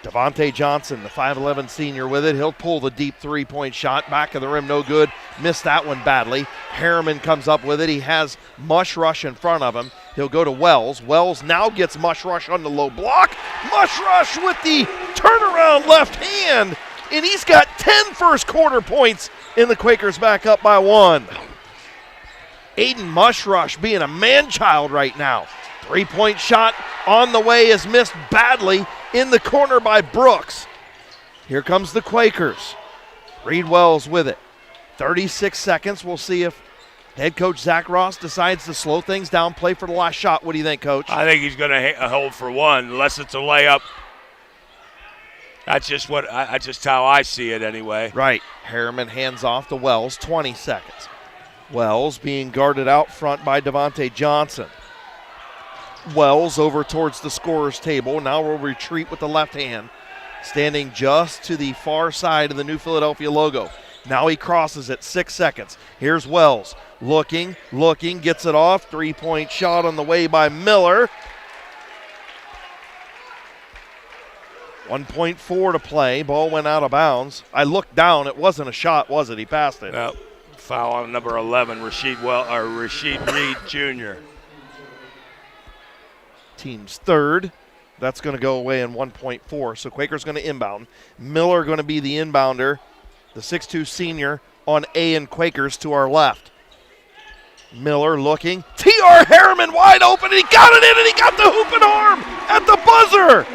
Devontae Johnson, the 5'11 senior with it. He'll pull the deep three-point shot. Back of the rim, no good. Missed that one badly. Harriman comes up with it. He has Mush Rush in front of him. He'll go to Wells. Wells now gets Mush Rush on the low block. Mush Rush with the turnaround left hand. And he's got 10 first quarter points, and the Quakers back up by 1. Aiden Mush Rush being a man-child right now. Three-point shot on the way is missed badly in the corner by Brooks. Here comes the Quakers. Reed Wells with it. 36 seconds. We'll see if head coach Zach Ross decides to slow things down, play for the last shot. What do you think, Coach? I think he's going to hold for one, unless it's a layup. That's just how I see it anyway. Right. Harriman hands off to Wells, 20 seconds. Wells being guarded out front by Devontae Johnson. Wells over towards the scorer's table. Now will retreat with the left hand, standing just to the far side of the New Philadelphia logo. Now he crosses it, 6 seconds. Here's Wells, looking, gets it off. 3-point shot on the way by Miller. 1.4 to play. Ball went out of bounds. I looked down. It wasn't a shot, was it? He passed it. No. Foul on number 11, Rasheed Reed Jr. Team's third. That's going to go away in 1.4. So Quaker's going to inbound. Miller going to be the inbounder. The 6'2 senior on A and Quakers to our left. Miller looking. T.R. Harriman wide open, and he got it in, and he got the hoop and arm at the buzzer.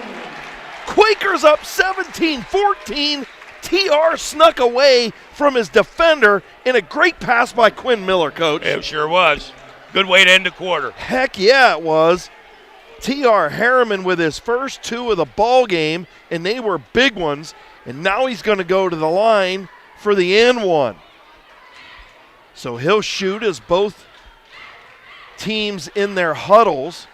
Quakers up 17-14. T.R. snuck away from his defender in a great pass by Quinn Miller, Coach. It sure was. Good way to end the quarter. Heck yeah, it was. T.R. Harriman with his first 2 of the ball game, and they were big ones. And now he's going to go to the line for the and one. So he'll shoot as both teams in their huddles.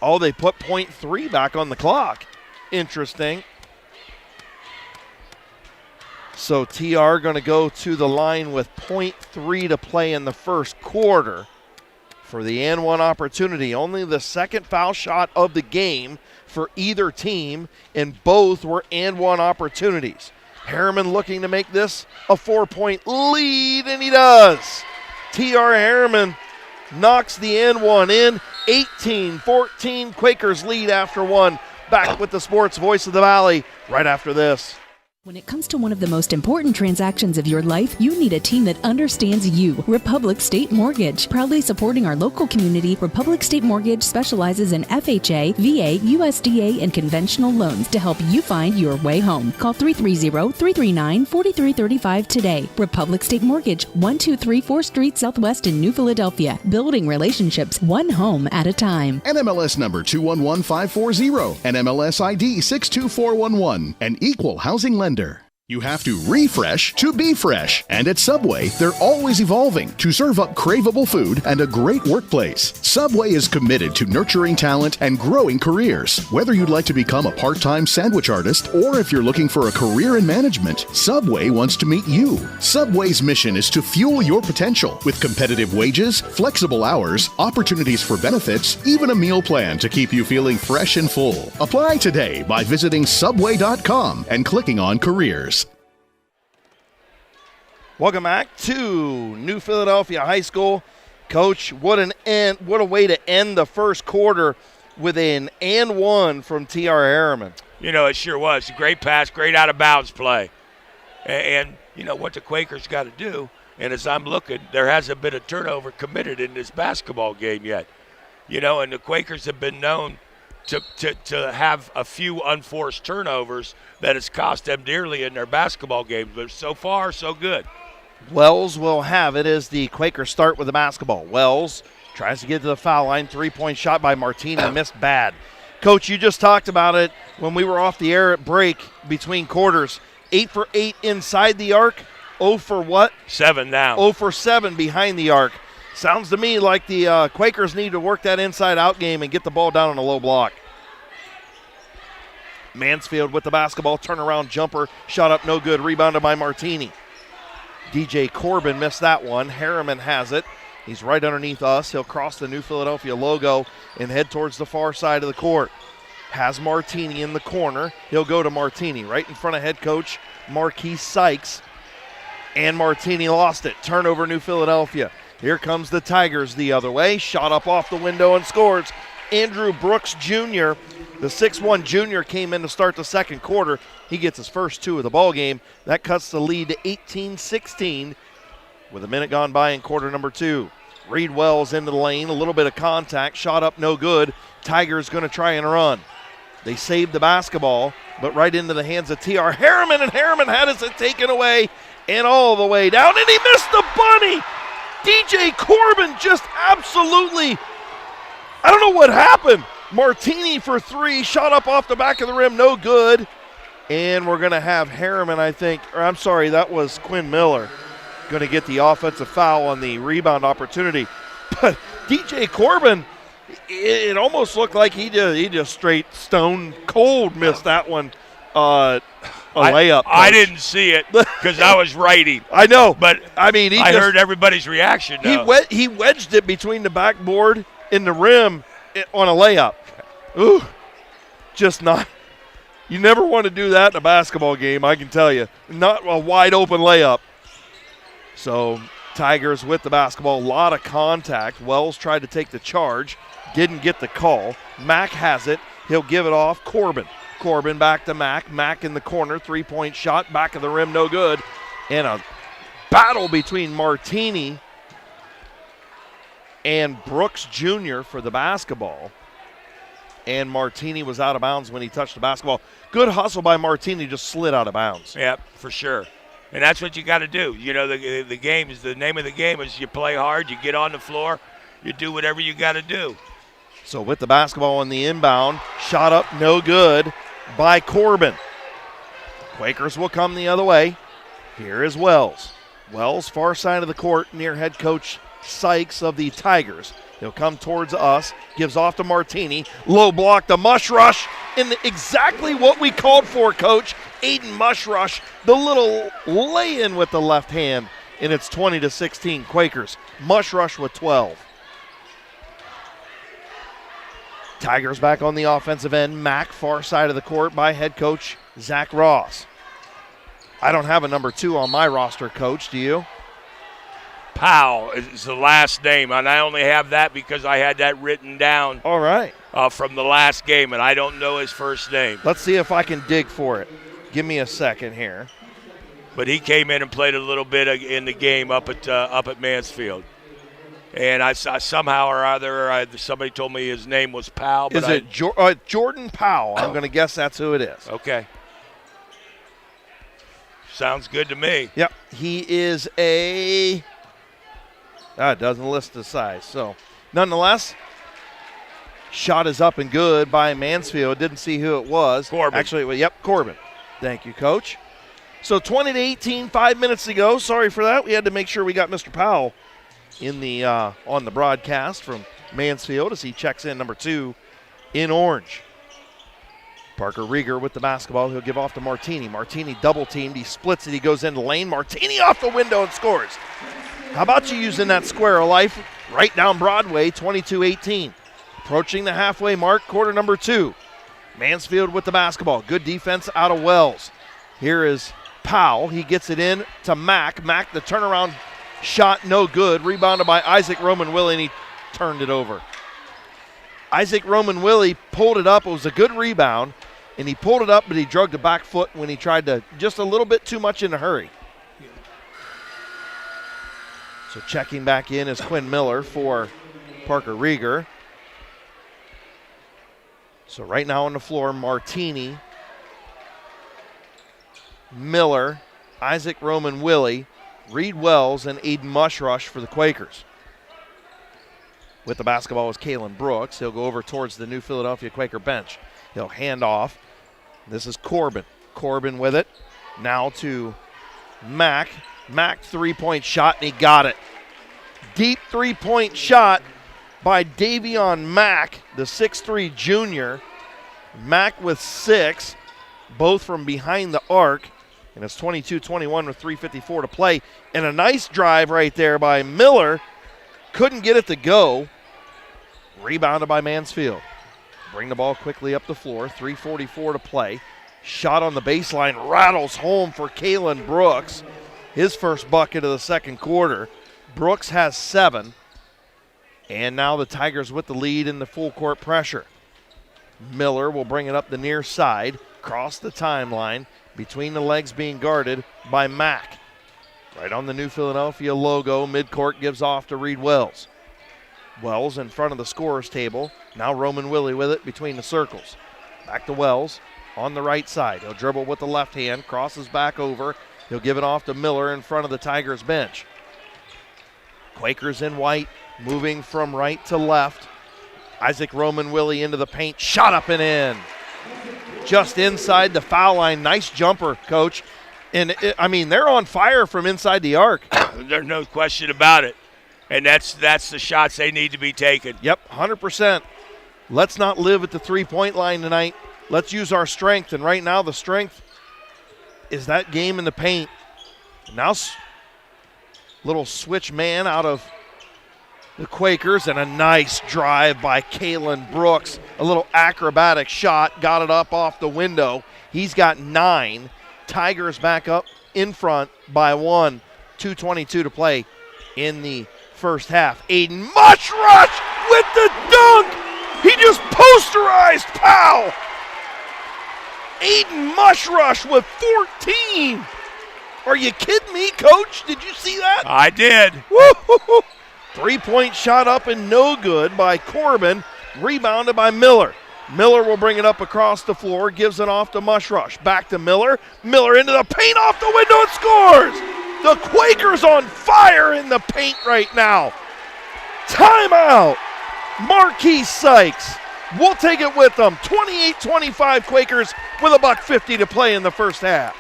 Oh, they put .3 back on the clock. Interesting. So TR going to go to the line with .3 to play in the first quarter for the and one opportunity. Only the second foul shot of the game for either team, and both were and one opportunities. Harriman looking to make this a 4-point lead, and he does. TR Harriman knocks the and one in. 18-14, Quakers lead after one. Back with the Sports Voice of the Valley right after this. When it comes to one of the most important transactions of your life, you need a team that understands you. Republic State Mortgage. Proudly supporting our local community, Republic State Mortgage specializes in FHA, VA, USDA, and conventional loans to help you find your way home. Call 330-339-4335 today. Republic State Mortgage, 1234 4th Street Southwest in New Philadelphia. Building relationships one home at a time. NMLS number 211540, NMLS ID 62411, an equal housing lender. You have to refresh to be fresh. And at Subway, they're always evolving to serve up craveable food and a great workplace. Subway is committed to nurturing talent and growing careers. Whether you'd like to become a part-time sandwich artist or if you're looking for a career in management, Subway wants to meet you. Subway's mission is to fuel your potential with competitive wages, flexible hours, opportunities for benefits, even a meal plan to keep you feeling fresh and full. Apply today by visiting subway.com and clicking on careers. Welcome back to New Philadelphia High School. Coach, what a way to end the first quarter with an and one from T.R. Harriman. You know, it sure was. A great pass, great out-of-bounds play. And you know what the Quakers got to do, and as I'm looking, there hasn't been a turnover committed in this basketball game yet. You know, and the Quakers have been known to have a few unforced turnovers that has cost them dearly in their basketball games. But so far, so good. Wells will have it as the Quakers start with the basketball. Wells tries to get to the foul line. 3-point shot by Martini, missed bad. Coach, you just talked about it when we were off the air at break between quarters. 8 for 8 inside the arc. 0 for what? 7 now. 0 for 7 behind the arc. Sounds to me like the Quakers need to work that inside-out game and get the ball down on a low block. Mansfield with the basketball. Turnaround jumper. Shot up no good. Rebounded by Martini. DJ Corbin missed that one. Harriman has it. He's right underneath us. He'll cross the New Philadelphia logo and head towards the far side of the court. Has Martini in the corner. He'll go to Martini right in front of head coach Marquis Sykes. And Martini lost it. Turnover New Philadelphia. Here comes the Tigers the other way. Shot up off the window and scores. Andrew Brooks Jr., the 6'1 junior, came in to start the second quarter. He gets his first 2 of the ball game. That cuts the lead to 18-16 with a minute gone by in quarter number 2. Reed Wells into the lane, a little bit of contact, shot up no good. Tigers going to try and run. They saved the basketball. but right into the hands of T.R. Harriman, and Harriman had it taken away and all the way down, and he missed the bunny. DJ Corbin just absolutely, I don't know what happened. Martini for three, shot up off the back of the rim, no good. And we're going to have Harriman, I think, or I'm sorry, that was Quinn Miller, going to get the offensive foul on the rebound opportunity. But DJ Corbin, it almost looked like he just straight stone cold missed that one. A layup. I didn't see it because I was writing. I know. But I mean, I heard everybody's reaction. He wedged it between the backboard and the rim on a layup. Ooh, just not. You never want to do that in a basketball game, I can tell you. Not a wide open layup. So Tigers with the basketball, a lot of contact. Wells tried to take the charge, didn't get the call. Mack has it. He'll give it off. Corbin back to Mack. Mack in the corner, three-point shot, back of the rim, no good. And a battle between Martini and Brooks Jr. for the basketball. And Martini was out of bounds when he touched the basketball. Good hustle by Martini, just slid out of bounds. Yeah, for sure. And that's what you got to do. You know, the game is, the name of the game is you play hard, you get on the floor, you do whatever you got to do. So with the basketball on the inbound, shot up, no good by Corbin. Quakers will come the other way. Here is Wells. Wells, far side of the court, near head coach Sykes of the Tigers. He'll come towards us, gives off to Martini. Low block to Mushrush, and exactly what we called for, Coach. Aiden Mushrush, the little lay-in with the left hand, and it's 20-16 Quakers. Mushrush with 12. Tigers back on the offensive end. Mack, far side of the court by head coach Zach Ross. I don't have a number 2 on my roster, Coach. Do you? Powell is the last name, and I only have that because I had that written down. All right. From the last game, and I don't know his first name. Let's see if I can dig for it. Give me a second here. But he came in and played a little bit in the game up at Mansfield. And I somehow or other, somebody told me his name was Powell. But is it Jordan Powell? I'm going to guess that's who it is. Okay. Sounds good to me. Yep. He is a... it doesn't list the size. So, nonetheless, shot is up and good by Mansfield. Didn't see who it was. Corbin. Actually, Corbin. Thank you, Coach. So, 20-18, 5 minutes to go. Sorry for that. We had to make sure we got Mr. Powell in the on the broadcast from Mansfield as he checks in number 2 in orange. Parker Rieger with the basketball. He'll give off to Martini. Martini double-teamed. He splits it. He goes into lane. Martini off the window and scores. How about you using that square of life right down Broadway, 22-18. Approaching the halfway mark, quarter number 2. Mansfield with the basketball. Good defense out of Wells. Here is Powell. He gets it in to Mack. Mack, the turnaround shot, no good. Rebounded by Isaac Roman-Willie, and he turned it over. Isaac Roman-Willie pulled it up. It was a good rebound, and he pulled it up, but he drugged the back foot when he tried to, just a little bit too much in a hurry. So checking back in is Quinn Miller for Parker Rieger. So right now on the floor, Martini, Miller, Isaac Roman-Willie, Reed Wells, and Aiden Mushrush for the Quakers. With the basketball is Kalen Brooks. He'll go over towards the new Philadelphia Quaker bench. He'll hand off. This is Corbin. Corbin with it. Now to Mack. Mack three-point shot, and he got it. Deep three-point shot by Davion Mack, the 6'3 junior. Mack with 6, both from behind the arc. And it's 22-21 with 3:54 to play. And a nice drive right there by Miller. Couldn't get it to go. Rebounded by Mansfield. Bring the ball quickly up the floor. 3:44 to play. Shot on the baseline. Rattles home for Kalen Brooks. His first bucket of the second quarter. Brooks has 7. And now the Tigers with the lead in the full court pressure. Miller will bring it up the near side. Cross the timeline. Between the legs being guarded by Mack. Right on the new Philadelphia logo. Midcourt gives off to Reed Wells. Wells in front of the scorer's table. Now Roman-Willie with it between the circles. Back to Wells. on the right side. He'll dribble with the left hand, crosses back over. He'll give it off to Miller in front of the Tigers bench. Quakers in white, moving from right to left. Isaac Roman Willie into the paint, shot up and in. Just inside the foul line. Nice jumper, Coach. And, they're on fire from inside the arc. There's no question about it. And that's the shots they need to be taken. Yep, 100%. Let's not live at the three-point line tonight. Let's use our strength. And right now the strength is that game in the paint. Now little switch man out of the Quakers, and a nice drive by Kalen Brooks. A little acrobatic shot, got it up off the window. He's got 9. Tigers back up in front by 1. 2:22 to play in the first half. Aiden Mushrush with the dunk. He just posterized Powell. Aiden Mushrush with 14. Are you kidding me, Coach? Did you see that? I did. Woo-hoo-hoo. 3-point shot up and no good by Corbin. Rebounded by Miller. Miller will bring it up across the floor, gives it off to Mushrush. Back to Miller. Miller into the paint, off the window, and scores! The Quakers on fire in the paint right now. Timeout. Marquise Sykes. We'll take it with them. 28-25 Quakers with $1.50 to play in the first half.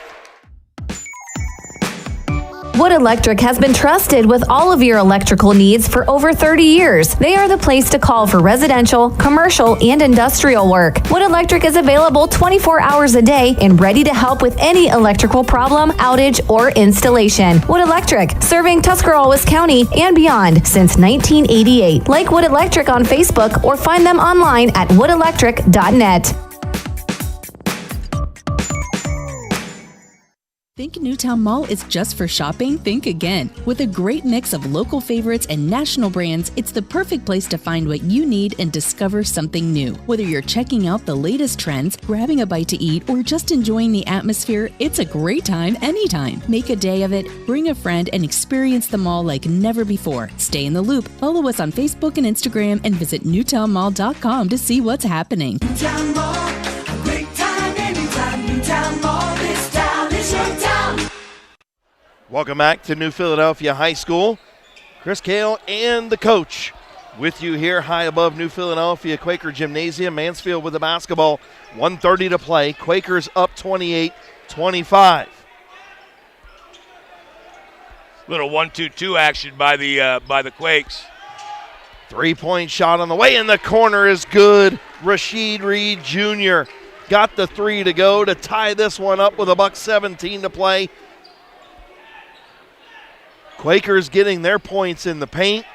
Wood Electric has been trusted with all of your electrical needs for over 30 years. They are the place to call for residential, commercial, and industrial work. Wood Electric is available 24 hours a day and ready to help with any electrical problem, outage, or installation. Wood Electric, serving Tuscarawas County and beyond since 1988. Like Wood Electric on Facebook or find them online at woodelectric.net. Think Newtown Mall is just for shopping? Think again. With a great mix of local favorites and national brands, it's the perfect place to find what you need and discover something new. Whether you're checking out the latest trends, grabbing a bite to eat, or just enjoying the atmosphere, it's a great time anytime. Make a day of it, bring a friend, and experience the mall like never before. Stay in the loop. Follow us on Facebook and Instagram and visit newtownmall.com to see what's happening. Newtown Mall, a great time anytime. Newtown Mall, this town is your town. Welcome back to New Philadelphia High School. Chris Cale and the coach with you here high above New Philadelphia Quaker Gymnasium. Mansfield with the basketball, 1:30 to play. Quakers up 28-25. Little 1-2-2 action by the Quakes. 3-point shot on the way in the corner is good. Rashid Reed Jr. got the 3 to go to tie this one up with $1:17 to play. Quakers getting their points in the paint.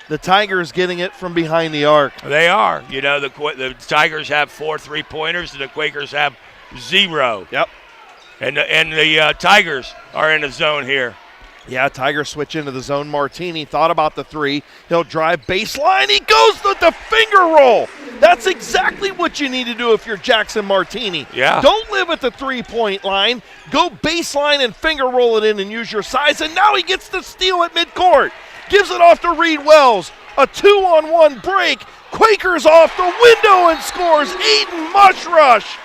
The Tigers getting it from behind the arc. They are. You know, the Tigers have 4 3-pointers and the Quakers have 0. Yep. And the Tigers are in the zone here. Yeah, Tigers switch into the zone. Martini thought about the 3. He'll drive baseline. He goes with the finger roll. That's exactly what you need to do if you're Jackson Martini. Yeah. Don't live at the 3-point line. Go baseline and finger roll it in and use your size. And now he gets the steal at midcourt. Gives it off to Reed Wells. A 2-on-1 break. Quakers off the window and scores. Aiden Mushrush.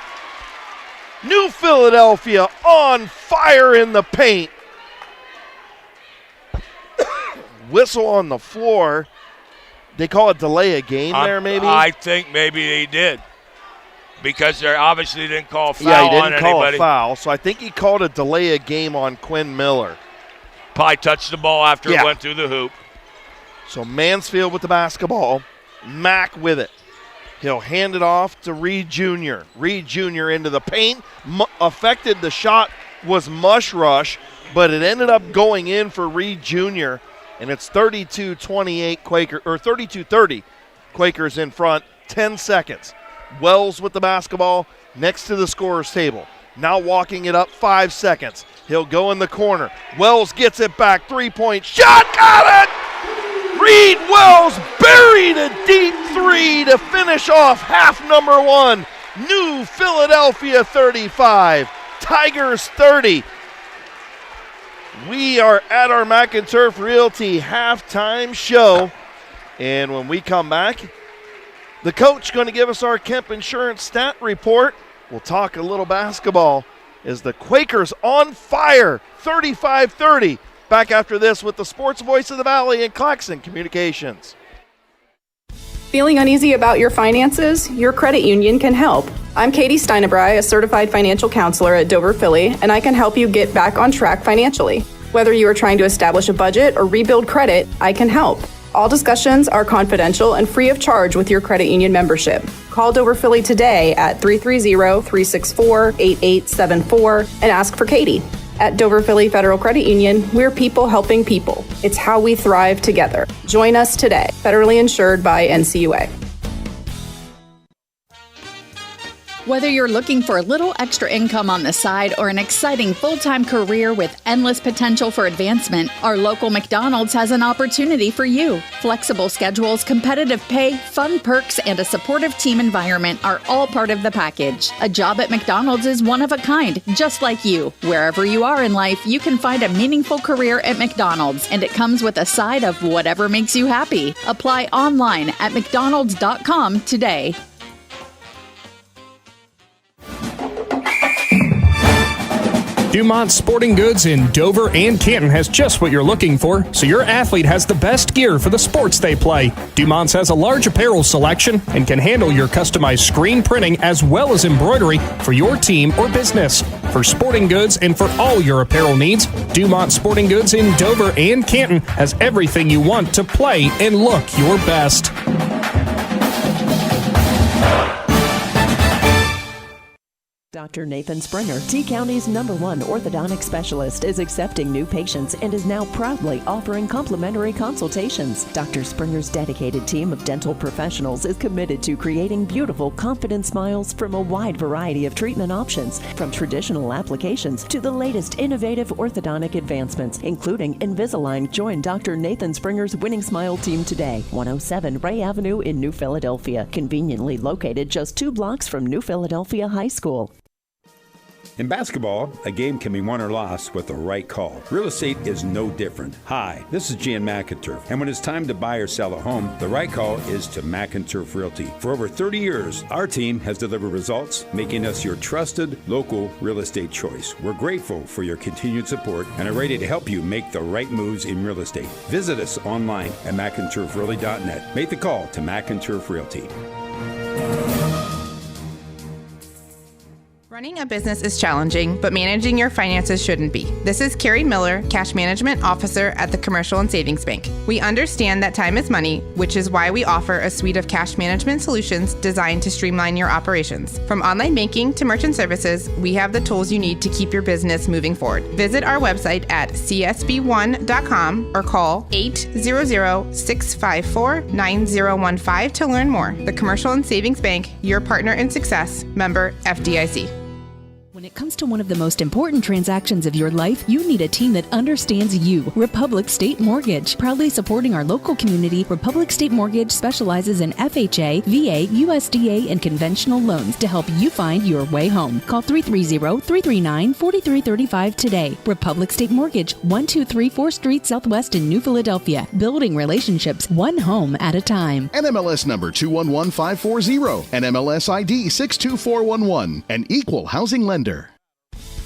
New Philadelphia on fire in the paint. Whistle on the floor. They call it delay a game there, maybe? I think maybe they did. Because they obviously didn't call foul yeah, he didn't on call anybody. a foul, so I think he called a delay a game on Quinn Miller. Probably touched the ball after it went through the hoop. So Mansfield with the basketball. Mack with it. He'll hand it off to Reed Jr. Reed Jr. into the paint. Affected the shot was Mushrush, but it ended up going in for Reed Jr., and it's 32-28 Quaker, or 32-30 Quakers in front, 10 seconds. Wells with the basketball next to the scorer's table. Now walking it up 5 seconds. He'll go in the corner. Wells gets it back, 3-point shot, got it! Reed Wells buried a deep 3 to finish off half number 1. New Philadelphia 35, Tigers 30. We are at our McInturf Realty halftime show, and when we come back, the coach going to give us our Kemp Insurance stat report, we'll talk a little basketball as the Quakers on fire, 35-30. Back after this with the sports voice of the Valley and Claxon Communications. Feeling uneasy about your finances? Your credit union can help. I'm Katie Steinebry, a certified financial counselor at Dover Philly, and I can help you get back on track financially. Whether you are trying to establish a budget or rebuild credit, I can help. All discussions are confidential and free of charge with your credit union membership. Call Dover Philly today at 330-364-8874 and ask for Katie. At Dover Philly Federal Credit Union, we're people helping people. It's how we thrive together. Join us today. Federally insured by NCUA. Whether you're looking for a little extra income on the side or an exciting full-time career with endless potential for advancement, our local McDonald's has an opportunity for you. Flexible schedules, competitive pay, fun perks, and a supportive team environment are all part of the package. A job at McDonald's is one of a kind, just like you. Wherever you are in life, you can find a meaningful career at McDonald's, and it comes with a side of whatever makes you happy. Apply online at mcdonalds.com today. Dumont Sporting Goods in Dover and Canton has just what you're looking for, so your athlete has the best gear for the sports they play. Dumont's has a large apparel selection and can handle your customized screen printing as well as embroidery for your team or business. For sporting goods and for all your apparel needs, Dumont Sporting Goods in Dover and Canton has everything you want to play and look your best. Dr. Nathan Springer, T-County's #1 orthodontic specialist, is accepting new patients and is now proudly offering complimentary consultations. Dr. Springer's dedicated team of dental professionals is committed to creating beautiful, confident smiles from a wide variety of treatment options, from traditional applications to the latest innovative orthodontic advancements, including Invisalign. Join Dr. Nathan Springer's Winning Smile team today. 107 Ray Avenue in New Philadelphia, conveniently located just 2 blocks from New Philadelphia High School. In basketball, a game can be won or lost with the right call. Real estate is no different. Hi, this is Jan McInturf, and when it's time to buy or sell a home, the right call is to McInturf Realty. For over 30 years, our team has delivered results, making us your trusted local real estate choice. We're grateful for your continued support and are ready to help you make the right moves in real estate. Visit us online at McInturfRealty.net. Make the call to McInturf Realty. Running a business is challenging, but managing your finances shouldn't be. This is Carrie Miller, Cash Management Officer at the Commercial and Savings Bank. We understand that time is money, which is why we offer a suite of cash management solutions designed to streamline your operations. From online banking to merchant services, we have the tools you need to keep your business moving forward. Visit our website at csb1.com or call 800-654-9015 to learn more. The Commercial and Savings Bank, your partner in success, member FDIC. When it comes to one of the most important transactions of your life, you need a team that understands you. Republic State Mortgage. Proudly supporting our local community, Republic State Mortgage specializes in FHA, VA, USDA, and conventional loans to help you find your way home. Call 330-339-4335 today. Republic State Mortgage, 1234 4th Street Southwest in New Philadelphia. Building relationships one home at a time. NMLS number 211540, NMLS ID 62411, an equal housing lender.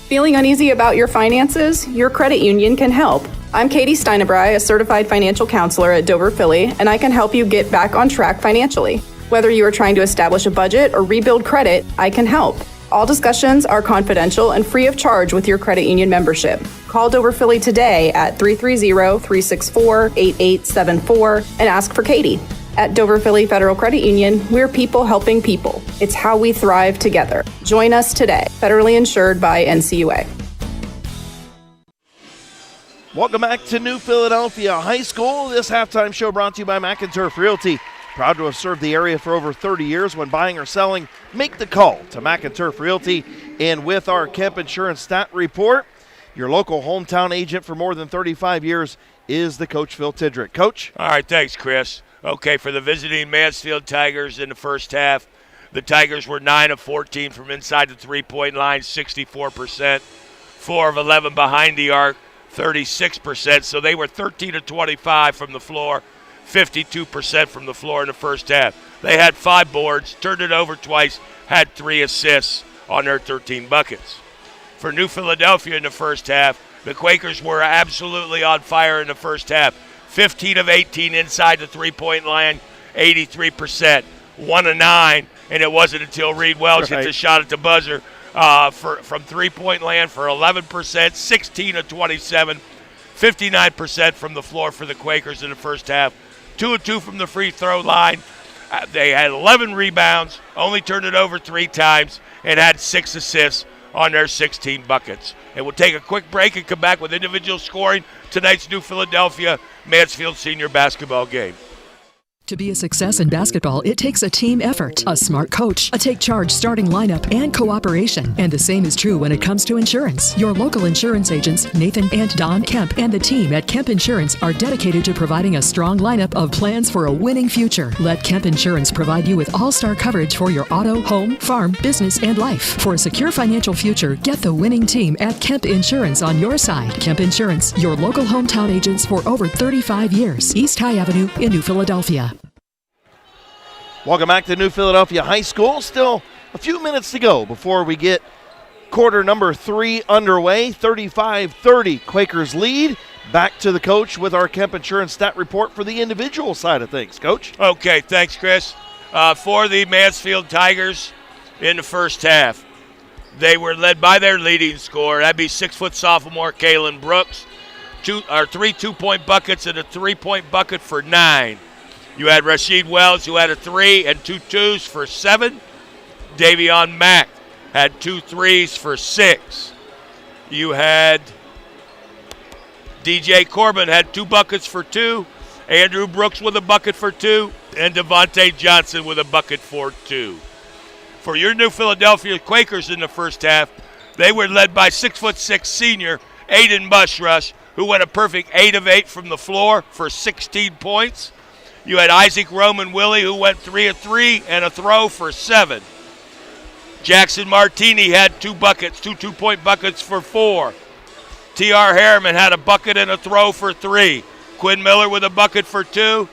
Feeling uneasy about your finances? Your credit union can help. I'm Katie Steinebry, a certified financial counselor at Dover Philly, and I can help you get back on track financially. Whether you are trying to establish a budget or rebuild credit, I can help. All discussions are confidential and free of charge with your credit union membership. Call Dover Philly today at 330-364-8874 and ask for Katie. At Dover Philly Federal Credit Union, we're people helping people. It's how we thrive together. Join us today. Federally insured by NCUA. Welcome back to New Philadelphia High School. This halftime show brought to you by McInturf Realty. Proud to have served the area for over 30 years. When buying or selling, make the call to McInturf Realty. And with our Kemp Insurance Stat Report, your local hometown agent for more than 35 years is the Coach Phil Tidrick. Coach? All right, thanks, Chris. Okay, for the visiting Mansfield Tigers in the first half, the Tigers were 9 of 14 from inside the three-point line, 64%. 4 of 11 behind the arc, 36%. So they were 13 of 25 from the floor, 52% from the floor in the first half. They had 5 boards, turned it over twice, had 3 assists. on their 13 buckets. For New Philadelphia in the first half, the Quakers were absolutely on fire in the first half. 15 of 18 inside the three-point line, 83%. 1 of 9, and it wasn't until Reed Wells hit the shot at the buzzer from three-point land for 11%, 16 of 27, 59% from the floor for the Quakers in the first half. 2 of 2 from the free throw line. They had 11 rebounds, only turned it over 3 times, and had 6 assists on their 16 buckets. And we'll take a quick break and come back with individual scoring tonight's New Philadelphia Mansfield Sr basketball game. To be a success in basketball, it takes a team effort, a smart coach, a take-charge starting lineup, and cooperation. And the same is true when it comes to insurance. Your local insurance agents, Nathan and Don Kemp, and the team at Kemp Insurance are dedicated to providing a strong lineup of plans for a winning future. Let Kemp Insurance provide you with all-star coverage for your auto, home, farm, business, and life. For a secure financial future, get the winning team at Kemp Insurance on your side. Kemp Insurance, your local hometown agents for over 35 years. East High Avenue in New Philadelphia. Welcome back to New Philadelphia High School. Still a few minutes to go before we get quarter number 3 underway. 35-30 Quakers lead. Back to the coach with our Kemp Insurance stat report for the individual side of things. Coach? Okay, thanks, Chris. For the Mansfield Tigers in the first half, they were led by their leading scorer. That'd be 6-foot sophomore Kalen Brooks. 3 2-point buckets and a 3-point bucket for 9. You had Rasheed Wells, who had a 3 and 2 2s for 7. Davion Mack had 2 3s for 6. You had DJ Corbin had 2 buckets for 2. Andrew Brooks with a bucket for 2. And Devontae Johnson with a bucket for 2. For your New Philadelphia Quakers in the first half, they were led by 6'6" senior Aiden Bushrush, who went a perfect 8 of 8 from the floor for 16 points. You had Isaac Roman Willie, who went 3 of 3 and a throw for 7. Jackson Martini had 2 buckets, 2 2-point buckets for 4. T.R. Harriman had a bucket and a throw for 3. Quinn Miller with a bucket for 2.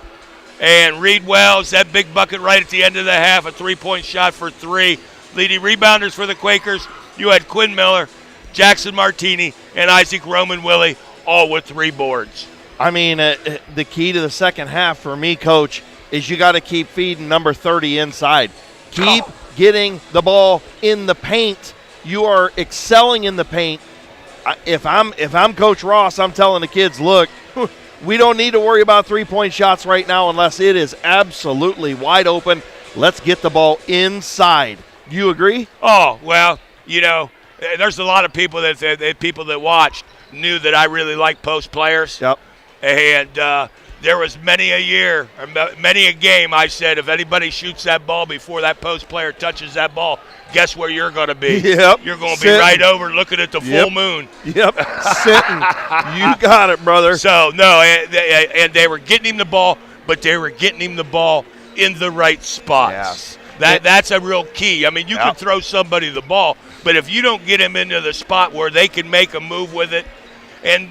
And Reed Wells, that big bucket right at the end of the half, a 3-point shot for 3. Leading rebounders for the Quakers, you had Quinn Miller, Jackson Martini, and Isaac Roman Willie, all with 3 boards. I mean, the key to the second half for me, Coach, is you got to keep feeding number 30 inside. Keep getting the ball in the paint. You are excelling in the paint. If I'm Coach Ross, I'm telling the kids, look, we don't need to worry about 3-point shots right now unless it is absolutely wide open. Let's get the ball inside. Do you agree? Oh, well, there's a lot of people that watched knew that I really like post players. Yep. And there was many a game I said, if anybody shoots that ball before that post player touches that ball, guess where you're going to be? Yep. You're going to be right over looking at the full moon. Yep. Sitting. You got it, brother. So, no, and they were getting him the ball, but they were getting him the ball in the right spots. Yes. That's a real key. I mean, you can throw somebody the ball, but if you don't get him into the spot where they can make a move with it, and,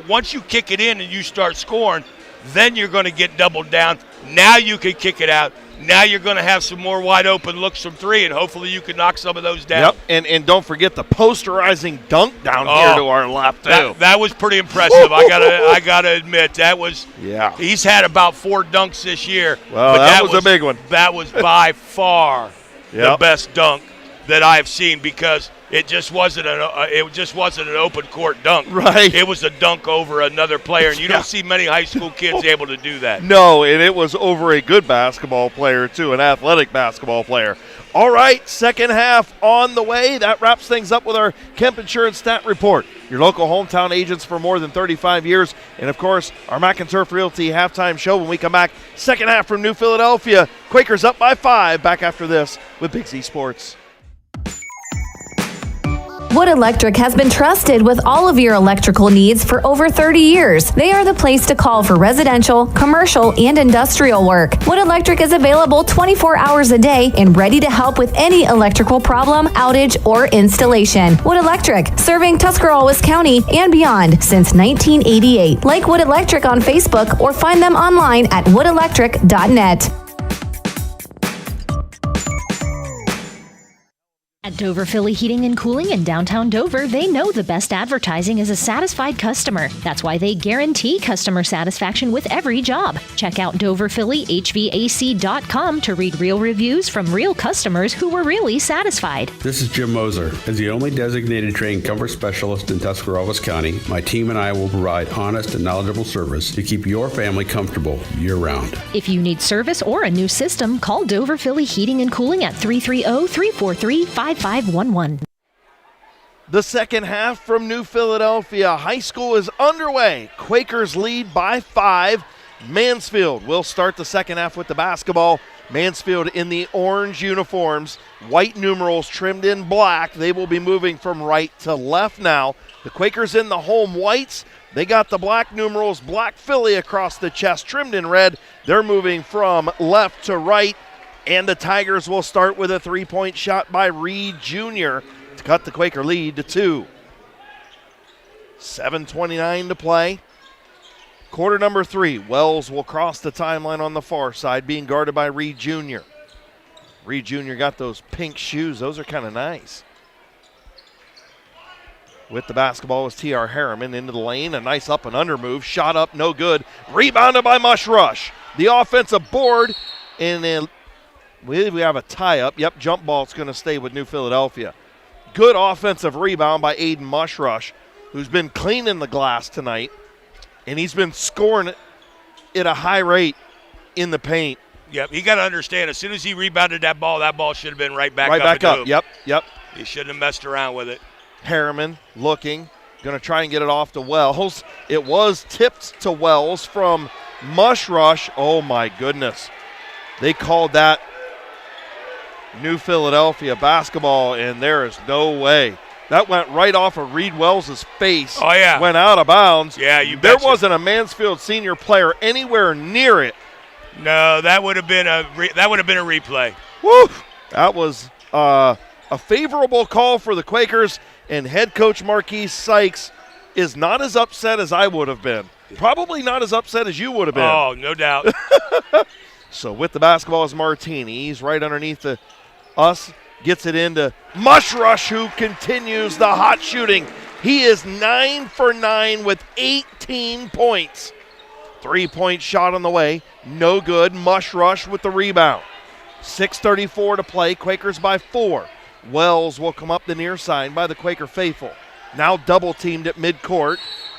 once you kick it in and you start scoring, then you're going to get doubled down. Now you can kick it out. Now you're going to have some more wide open looks from 3, and hopefully you can knock some of those down. Yep, and don't forget the posterizing dunk down here to our left, too. That was pretty impressive. I gotta admit, that was – yeah. He's had about 4 dunks this year. Well, but that was a big one. That was by far the best dunk that I've seen, because it just wasn't an open court dunk. Right. It was a dunk over another player, and you don't see many high school kids able to do that. No, and it was over a good basketball player, too, an athletic basketball player. All right, second half on the way. That wraps things up with our Kemp Insurance Stat Report. Your local hometown agents for more than 35 years. And, of course, our Mac and Turf Realty halftime show when we come back. Second half from New Philadelphia. Quakers up by 5. Back after this with Big Z Sports. Wood Electric has been trusted with all of your electrical needs for over 30 years. They are the place to call for residential, commercial, and industrial work. Wood Electric is available 24 hours a day and ready to help with any electrical problem, outage, or installation. Wood Electric, serving Tuscarawas County and beyond since 1988. Like Wood Electric on Facebook or find them online at woodelectric.net. At Dover Philly Heating and Cooling in downtown Dover, they know the best advertising is a satisfied customer. That's why they guarantee customer satisfaction with every job. Check out DoverPhillyHVAC.com to read real reviews from real customers who were really satisfied. This is Jim Moser. As the only designated trained comfort specialist in Tuscarawas County, my team and I will provide honest and knowledgeable service to keep your family comfortable year-round. If you need service or a new system, call Dover Philly Heating and Cooling at 330-343-5511. The second half from New Philadelphia High School is underway. Quakers lead by 5. Mansfield will start the second half with the basketball. Mansfield in the orange uniforms, white numerals trimmed in black. They will be moving from right to left now. The Quakers in the home whites. They got the black numerals, black Philly across the chest, trimmed in red. They're moving from left to right. And the Tigers will start with a three-point shot by Reed Jr. to cut the Quaker lead to 2. 7:29 to play. Quarter number 3. Wells will cross the timeline on the far side, being guarded by Reed Jr. Reed Jr. got those pink shoes. Those are kind of nice. With the basketball is T.R. Harriman into the lane. A nice up and under move. Shot up, no good. Rebounded by Mush Rush. The offensive board, and then we have a tie-up. Yep, jump ball is going to stay with New Philadelphia. Good offensive rebound by Aiden Mushrush, who's been cleaning the glass tonight, and he's been scoring at a high rate in the paint. Yep, you got to understand, as soon as he rebounded that ball should have been right back up. Yep. He shouldn't have messed around with it. Harriman looking, going to try and get it off to Wells. It was tipped to Wells from Mushrush. Oh, my goodness. They called that New Philadelphia basketball, and there is no way. That went right off of Reed Wells' face. Oh, yeah. Went out of bounds. Yeah, you There betcha. wasn't a Mansfield Sr. player anywhere near it. No, that would have been a replay. Woo! That was a favorable call for the Quakers, and head coach Marquis Sykes is not as upset as I would have been. Probably not as upset as you would have been. Oh, no doubt. So with the basketball is Martini. He's right underneath us. Gets it into Mushrush, who continues the hot shooting. He is 9 for 9 with 18 points. 3-point shot on the way. No good. Mushrush with the rebound. 6:34 to play. Quakers by 4. Wells will come up the near side by the Quaker faithful. Now double teamed at midcourt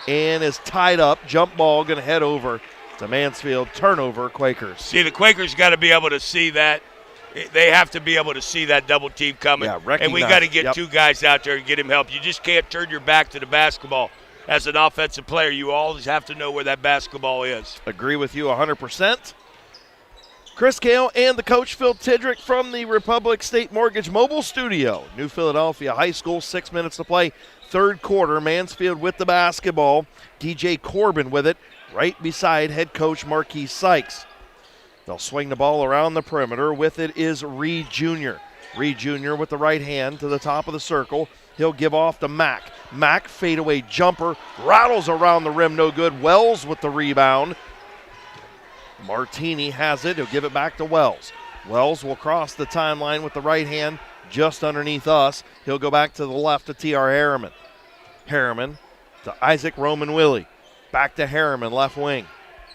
and is tied up. Jump ball going to head over to Mansfield. Turnover, Quakers. See, the Quakers got to be able to see that. They have to be able to see that double team coming. Yeah, and we got to get two guys out there and get him help. You just can't turn your back to the basketball. As an offensive player, you always have to know where that basketball is. Agree with you 100%. Chris Kale and the coach, Phil Tidrick, from the Republic State Mortgage Mobile Studio. New Philadelphia High School, 6 minutes to play. Third quarter, Mansfield with the basketball. DJ Corbin with it, right beside head coach Marquis Sykes. They'll swing the ball around the perimeter. With it is Reed Jr. Reed Jr. with the right hand to the top of the circle. He'll give off to Mack. Mack, fadeaway jumper, rattles around the rim, no good. Wells with the rebound. Martini has it. He'll give it back to Wells. Wells will cross the timeline with the right hand just underneath us. He'll go back to the left to T.R. Harriman. Harriman to Isaac Roman Willie. Back to Harriman, left wing.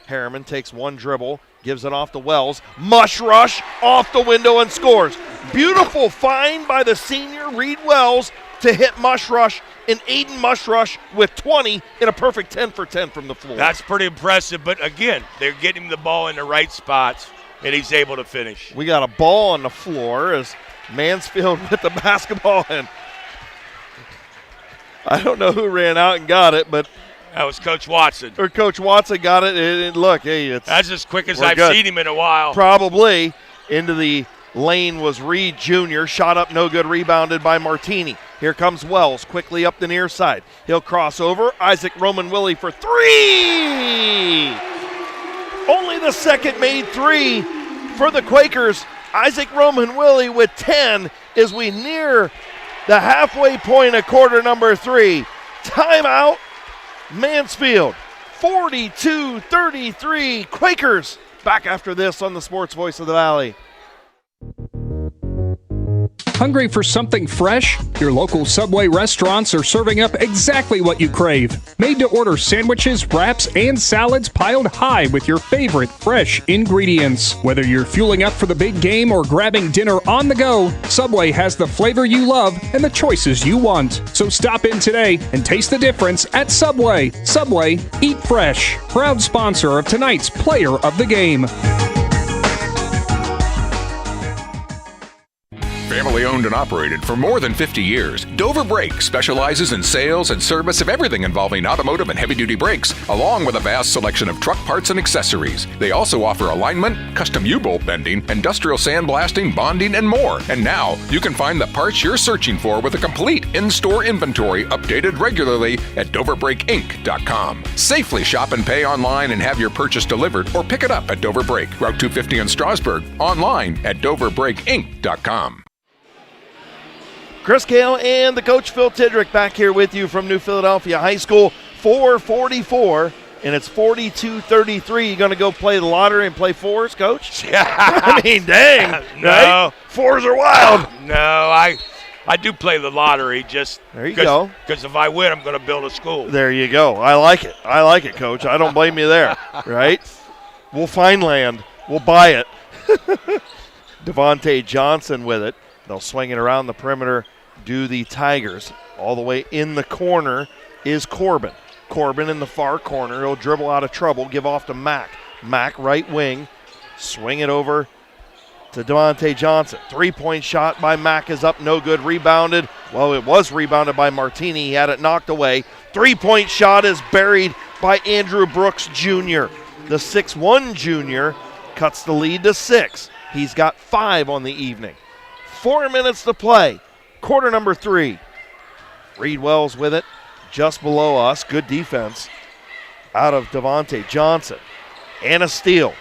Harriman takes one dribble, gives it off to Wells. Mushrush off the window and scores. Beautiful find by the senior Reed Wells to hit Mushrush, and Aiden Mushrush with 20 in a perfect 10 for 10 from the floor. That's pretty impressive, but again, they're getting the ball in the right spots, and he's able to finish. We got a ball on the floor as Mansfield with the basketball, and I don't know who ran out and got it, but that was Coach Watson. Or Coach Watson got it, and look, hey, that's as quick as I've seen him in a while. Probably. Into the lane was Reed Jr. Shot up, no good, rebounded by Martini. Here comes Wells, quickly up the near side. He'll cross over. Isaac Roman Willie for 3! Only the second made 3 for the Quakers. Isaac Roman Willie with 10 as we near the halfway point of quarter number 3. Timeout. Mansfield, 42-33. Quakers back after this on the Sports Voice of the Valley. Hungry for something fresh? Your local Subway restaurants are serving up exactly what you crave. Made-to-order sandwiches, wraps, and salads piled high with your favorite fresh ingredients. Whether you're fueling up for the big game or grabbing dinner on the go, Subway has the flavor you love and the choices you want. So stop in today and taste the difference at Subway. Subway, eat fresh. Proud sponsor of tonight's Player of the Game. Family owned and operated for more than 50 years, Dover Brake specializes in sales and service of everything involving automotive and heavy-duty brakes, along with a vast selection of truck parts and accessories. They also offer alignment, custom U-bolt bending, industrial sandblasting, bonding, and more. And now, you can find the parts you're searching for with a complete in-store inventory updated regularly at DoverBrakeInc.com. Safely shop and pay online and have your purchase delivered, or pick it up at Dover Brake, Route 250 in Strasburg, online at DoverBrakeInc.com. Chris Gale and the coach Phil Tidrick back here with you from New Philadelphia High School. 4:44, and it's 42-33. You going to go play the lottery and play fours, Coach? Yeah. I mean, dang. No. Right? Fours are wild. No, I do play the lottery just there you go. Because if I win, I'm going to build a school. There you go. I like it. I like it, Coach. I don't blame you there, right? We'll find land. We'll buy it. Devontae Johnson with it. They'll swing it around the perimeter. Do the Tigers. All the way in the corner is Corbin. Corbin in the far corner. He'll dribble out of trouble, give off to Mack. Mack right wing. Swing it over to Devontae Johnson. Three-point shot by Mack is up, no good. Rebounded. Well, it was rebounded by Martini. He had it knocked away. Three-point shot is buried by Andrew Brooks Jr. The 6'1 junior cuts the lead to 6. He's got 5 on the evening. 4 minutes to play. Quarter number 3. Reed Wells with it just below us. Good defense out of Devontae Johnson. And a steal.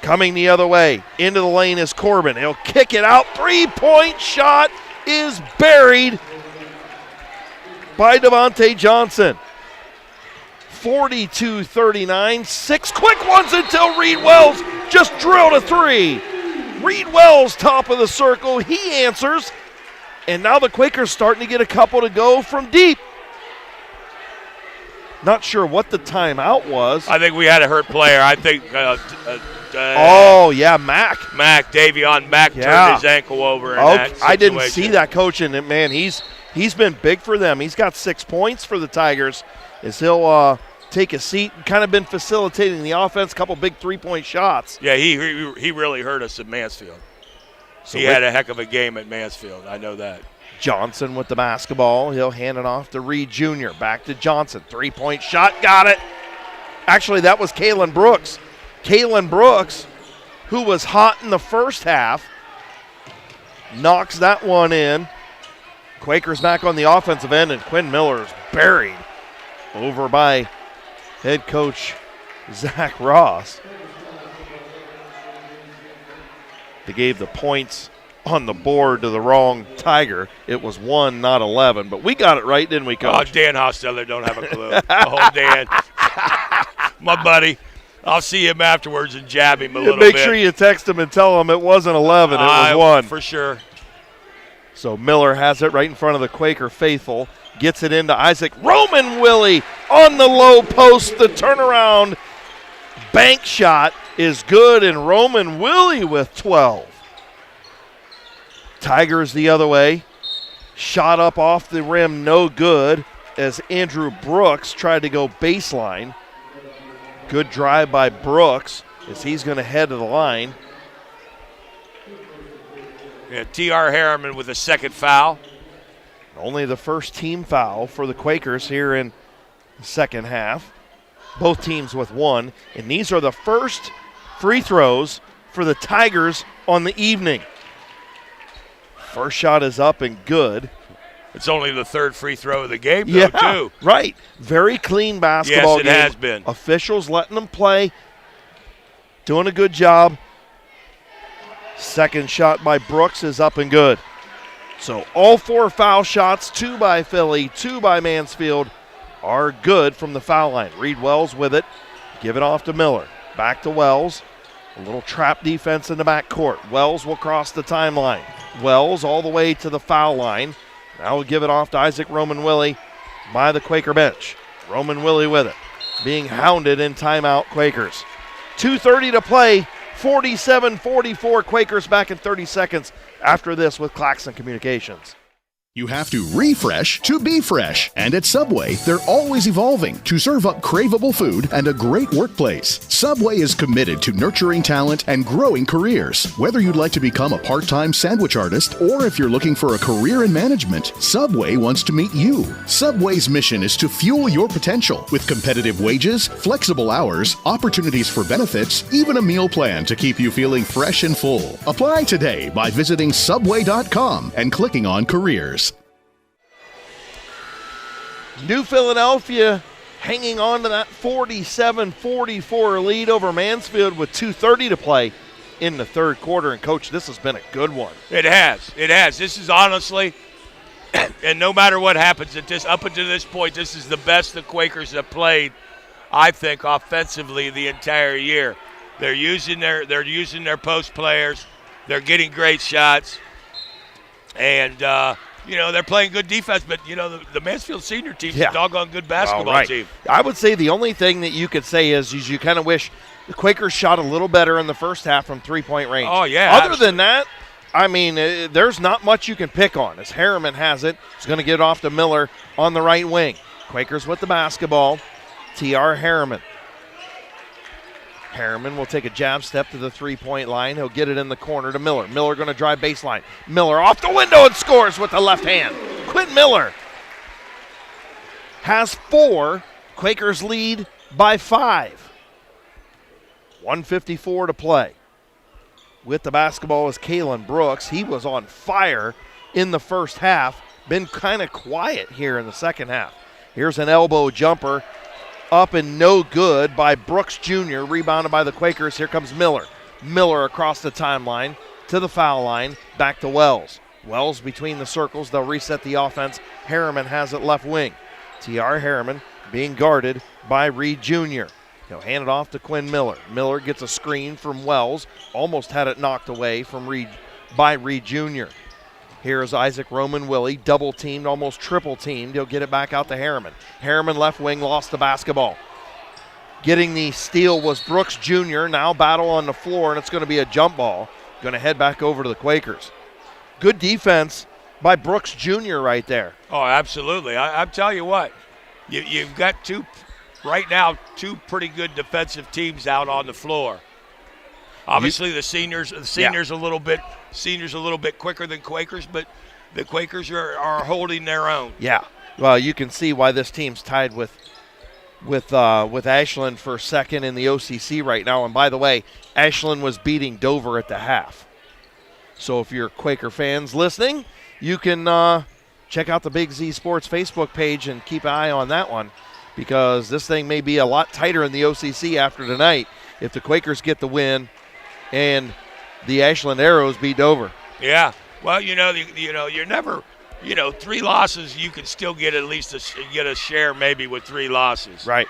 Coming the other way. Into the lane is Corbin. He'll kick it out. Three-point shot is buried by Devontae Johnson. 42-39. 6 quick ones until Reed Wells just drilled a 3. Reed Wells, top of the circle. He answers. And now the Quakers starting to get a couple to go from deep. Not sure what the timeout was. I think we had a hurt player. I think. Oh, yeah, Mack. Davion Mack turned his ankle over in that situation. I didn't see that, Coach, and man, he's been big for them. He's got 6 points for the Tigers as he'll take a seat. Kind of been facilitating the offense, couple big three-point shots. Yeah, he really hurt us at Mansfield. So he had a heck of a game at Mansfield. I know that. Johnson with the basketball. He'll hand it off to Reed Jr. Back to Johnson. Three-point shot. Got it. Actually, that was Kalen Brooks. Kalen Brooks, who was hot in the first half, knocks that one in. Quakers back on the offensive end, and Quinn Miller's buried over by head coach Zach Ross. They gave the points on the board to the wrong Tiger. It was 1, not 11. But we got it right, didn't we, Coach? Oh, Dan Hosteller don't have a clue. Oh, Dan. My buddy. I'll see him afterwards and jab him a little bit. Make sure you text him and tell him it wasn't 11. It was 1. For sure. So Miller has it right in front of the Quaker faithful. Gets it into Isaac. Roman Willie on the low post. The turnaround bank shot is good, and Roman Willie with 12. Tigers the other way. Shot up off the rim, no good, as Andrew Brooks tried to go baseline. Good drive by Brooks as he's going to head to the line. Yeah, T.R. Harriman with a second foul. Only the first team foul for the Quakers here in the second half. Both teams with 1, and these are the first free throws for the Tigers on the evening. First shot is up and good. It's only the third free throw of the game, though, too. Right. Very clean basketball game. Yes, it has been. Officials letting them play. Doing a good job. Second shot by Brooks is up and good. So all 4 foul shots, 2 by Philly, 2 by Mansfield, are good from the foul line. Reed Wells with it. Give it off to Miller. Back to Wells. A little trap defense in the backcourt. Wells will cross the timeline. Wells all the way to the foul line. Now we'll give it off to Isaac Roman-Willie by the Quaker bench. Roman-Willie with it. Being hounded in timeout, Quakers. 2:30 to play, 47-44. Quakers back in 30 seconds after this with Claxon Communications. You have to refresh to be fresh. And at Subway, they're always evolving to serve up craveable food and a great workplace. Subway is committed to nurturing talent and growing careers. Whether you'd like to become a part-time sandwich artist or if you're looking for a career in management, Subway wants to meet you. Subway's mission is to fuel your potential with competitive wages, flexible hours, opportunities for benefits, even a meal plan to keep you feeling fresh and full. Apply today by visiting Subway.com and clicking on Careers. New Philadelphia hanging on to that 47-44 lead over Mansfield with 2:30 to play in the third quarter. And, Coach, this has been a good one. It has. This is honestly, and no matter what happens up until this point, this is the best the Quakers have played, I think, offensively the entire year. They're using their post players. They're getting great shots. And, they're playing good defense, but, the Mansfield Sr team's a doggone good basketball team. I would say the only thing that you could say is you kind of wish the Quakers shot a little better in the first half from three-point range. Oh, yeah. Other than that, I mean, there's not much you can pick on. As Harriman has it, he's going to get it off to Miller on the right wing. Quakers with the basketball. T.R. Harriman. Harriman will take a jab step to the three-point line. He'll get it in the corner to Miller. Miller going to drive baseline. Miller off the window and scores with the left hand. Quinn Miller has 4. Quakers lead by 5. 1:54 to play. With the basketball is Kalen Brooks. He was on fire in the first half. Been kind of quiet here in the second half. Here's an elbow jumper. Up and no good by Brooks Jr., rebounded by the Quakers. Here comes Miller. Miller across the timeline to the foul line, back to Wells. Wells between the circles. They'll reset the offense. Harriman has it left wing. T.R. Harriman being guarded by Reed Jr. He'll hand it off to Quinn Miller. Miller gets a screen from Wells. Almost had it knocked away from Reed Jr. Here's Isaac Roman-Willie, double-teamed, almost triple-teamed. He'll get it back out to Harriman. Harriman left wing, lost the basketball. Getting the steal was Brooks Jr. Now battle on the floor, and it's going to be a jump ball. Going to head back over to the Quakers. Good defense by Brooks Jr. right there. Oh, absolutely. I'm telling you what, you've got two pretty good defensive teams out on the floor. Obviously, the seniors a little bit quicker than Quakers, but the Quakers are holding their own. Yeah, well, you can see why this team's tied with Ashland for second in the OCC right now. And by the way, Ashland was beating Dover at the half. So if you're Quaker fans listening, you can check out the Big Z Sports Facebook page and keep an eye on that one, because this thing may be a lot tighter in the OCC after tonight if the Quakers get the win and the Ashland Arrows beat Dover. Yeah. Well, you're never, 3 losses, you can still get at least get a share maybe with 3 losses. Right.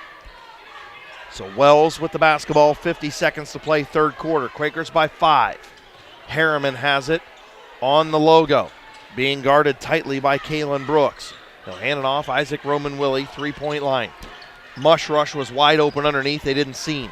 So Wells with the basketball, 50 seconds to play, third quarter. Quakers by 5. Harriman has it on the logo, being guarded tightly by Kalen Brooks. He'll hand it off. Isaac Roman-Willie, three-point line. Mush Rush was wide open underneath. They didn't see him.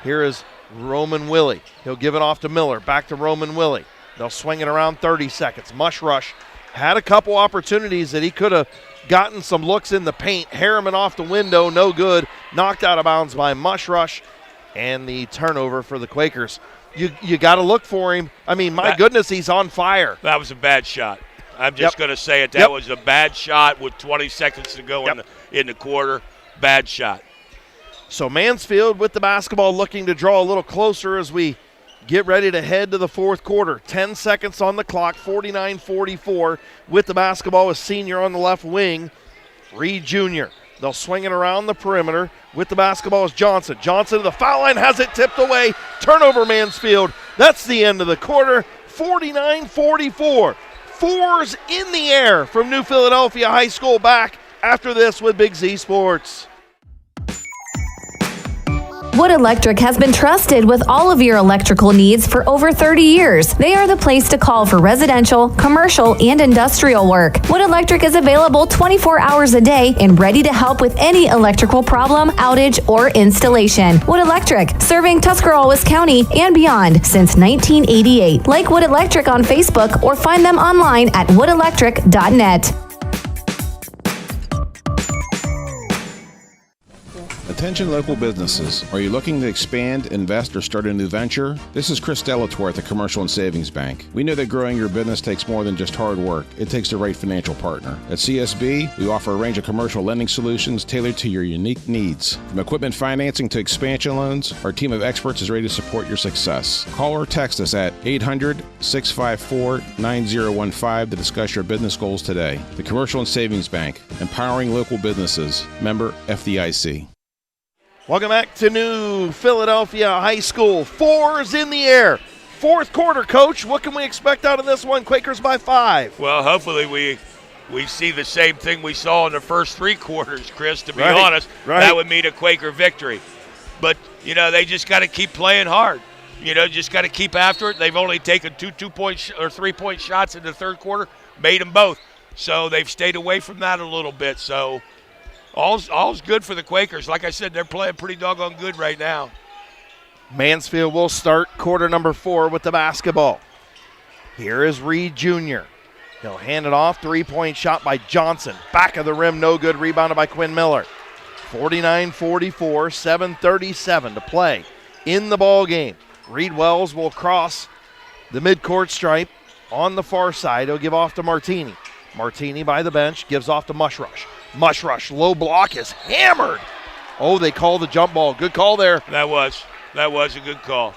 Here is Roman-Willie. He'll give it off to Miller. Back to Roman-Willie. They'll swing it around 30 seconds. Mush Rush had a couple opportunities that he could have gotten some looks in the paint. Harriman off the window, no good. Knocked out of bounds by Mush Rush. And the turnover for the Quakers. You got to look for him. I mean, my goodness, he's on fire. That was a bad shot. I'm just going to say it. That was a bad shot with 20 seconds to go in the quarter. Bad shot. So Mansfield with the basketball, looking to draw a little closer as we get ready to head to the fourth quarter. 10 seconds on the clock, 49-44. With the basketball is Senior on the left wing, Reed Jr. They'll swing it around the perimeter. With the basketball is Johnson. Johnson to the foul line, has it tipped away. Turnover, Mansfield. That's the end of the quarter. 49-44. 4s in the air from New Philadelphia High School. Back after this with Big Z Sports. Wood Electric has been trusted with all of your electrical needs for over 30 years. They are the place to call for residential, commercial, and industrial work. Wood Electric is available 24 hours a day and ready to help with any electrical problem, outage, or installation. Wood Electric, serving Tuscarawas County and beyond since 1988. Like Wood Electric on Facebook or find them online at woodelectric.net. Attention local businesses. Are you looking to expand, invest, or start a new venture? This is Chris Delatorre at the Commercial and Savings Bank. We know that growing your business takes more than just hard work. It takes the right financial partner. At CSB, we offer a range of commercial lending solutions tailored to your unique needs. From equipment financing to expansion loans, our team of experts is ready to support your success. Call or text us at 800-654-9015 to discuss your business goals today. The Commercial and Savings Bank, empowering local businesses. Member FDIC. Welcome back to New Philadelphia High School. 4's in the air. Fourth quarter, Coach. What can we expect out of this one? Quakers by 5. Well, hopefully we see the same thing we saw in the first 3 quarters, Chris. To be honest, that would mean a Quaker victory. But, they just got to keep playing hard. Just got to keep after it. They've only taken 2-point or 3-point shots in the third quarter, made them both. So they've stayed away from that a little bit. So all's good for the Quakers. Like I said, they're playing pretty doggone good right now. Mansfield will start quarter number 4 with the basketball. Here is Reed Jr. He'll hand it off. 3-point shot by Johnson. Back of the rim, no good. Rebounded by Quinn Miller. 49-44, 7:37 to play in the ball game. Reed Wells will cross the midcourt stripe on the far side. He'll give off to Martini. Martini by the bench, gives off to Mushrush. Mushrush, low block, is hammered. Oh, they call the jump ball. Good call there. That was a good call.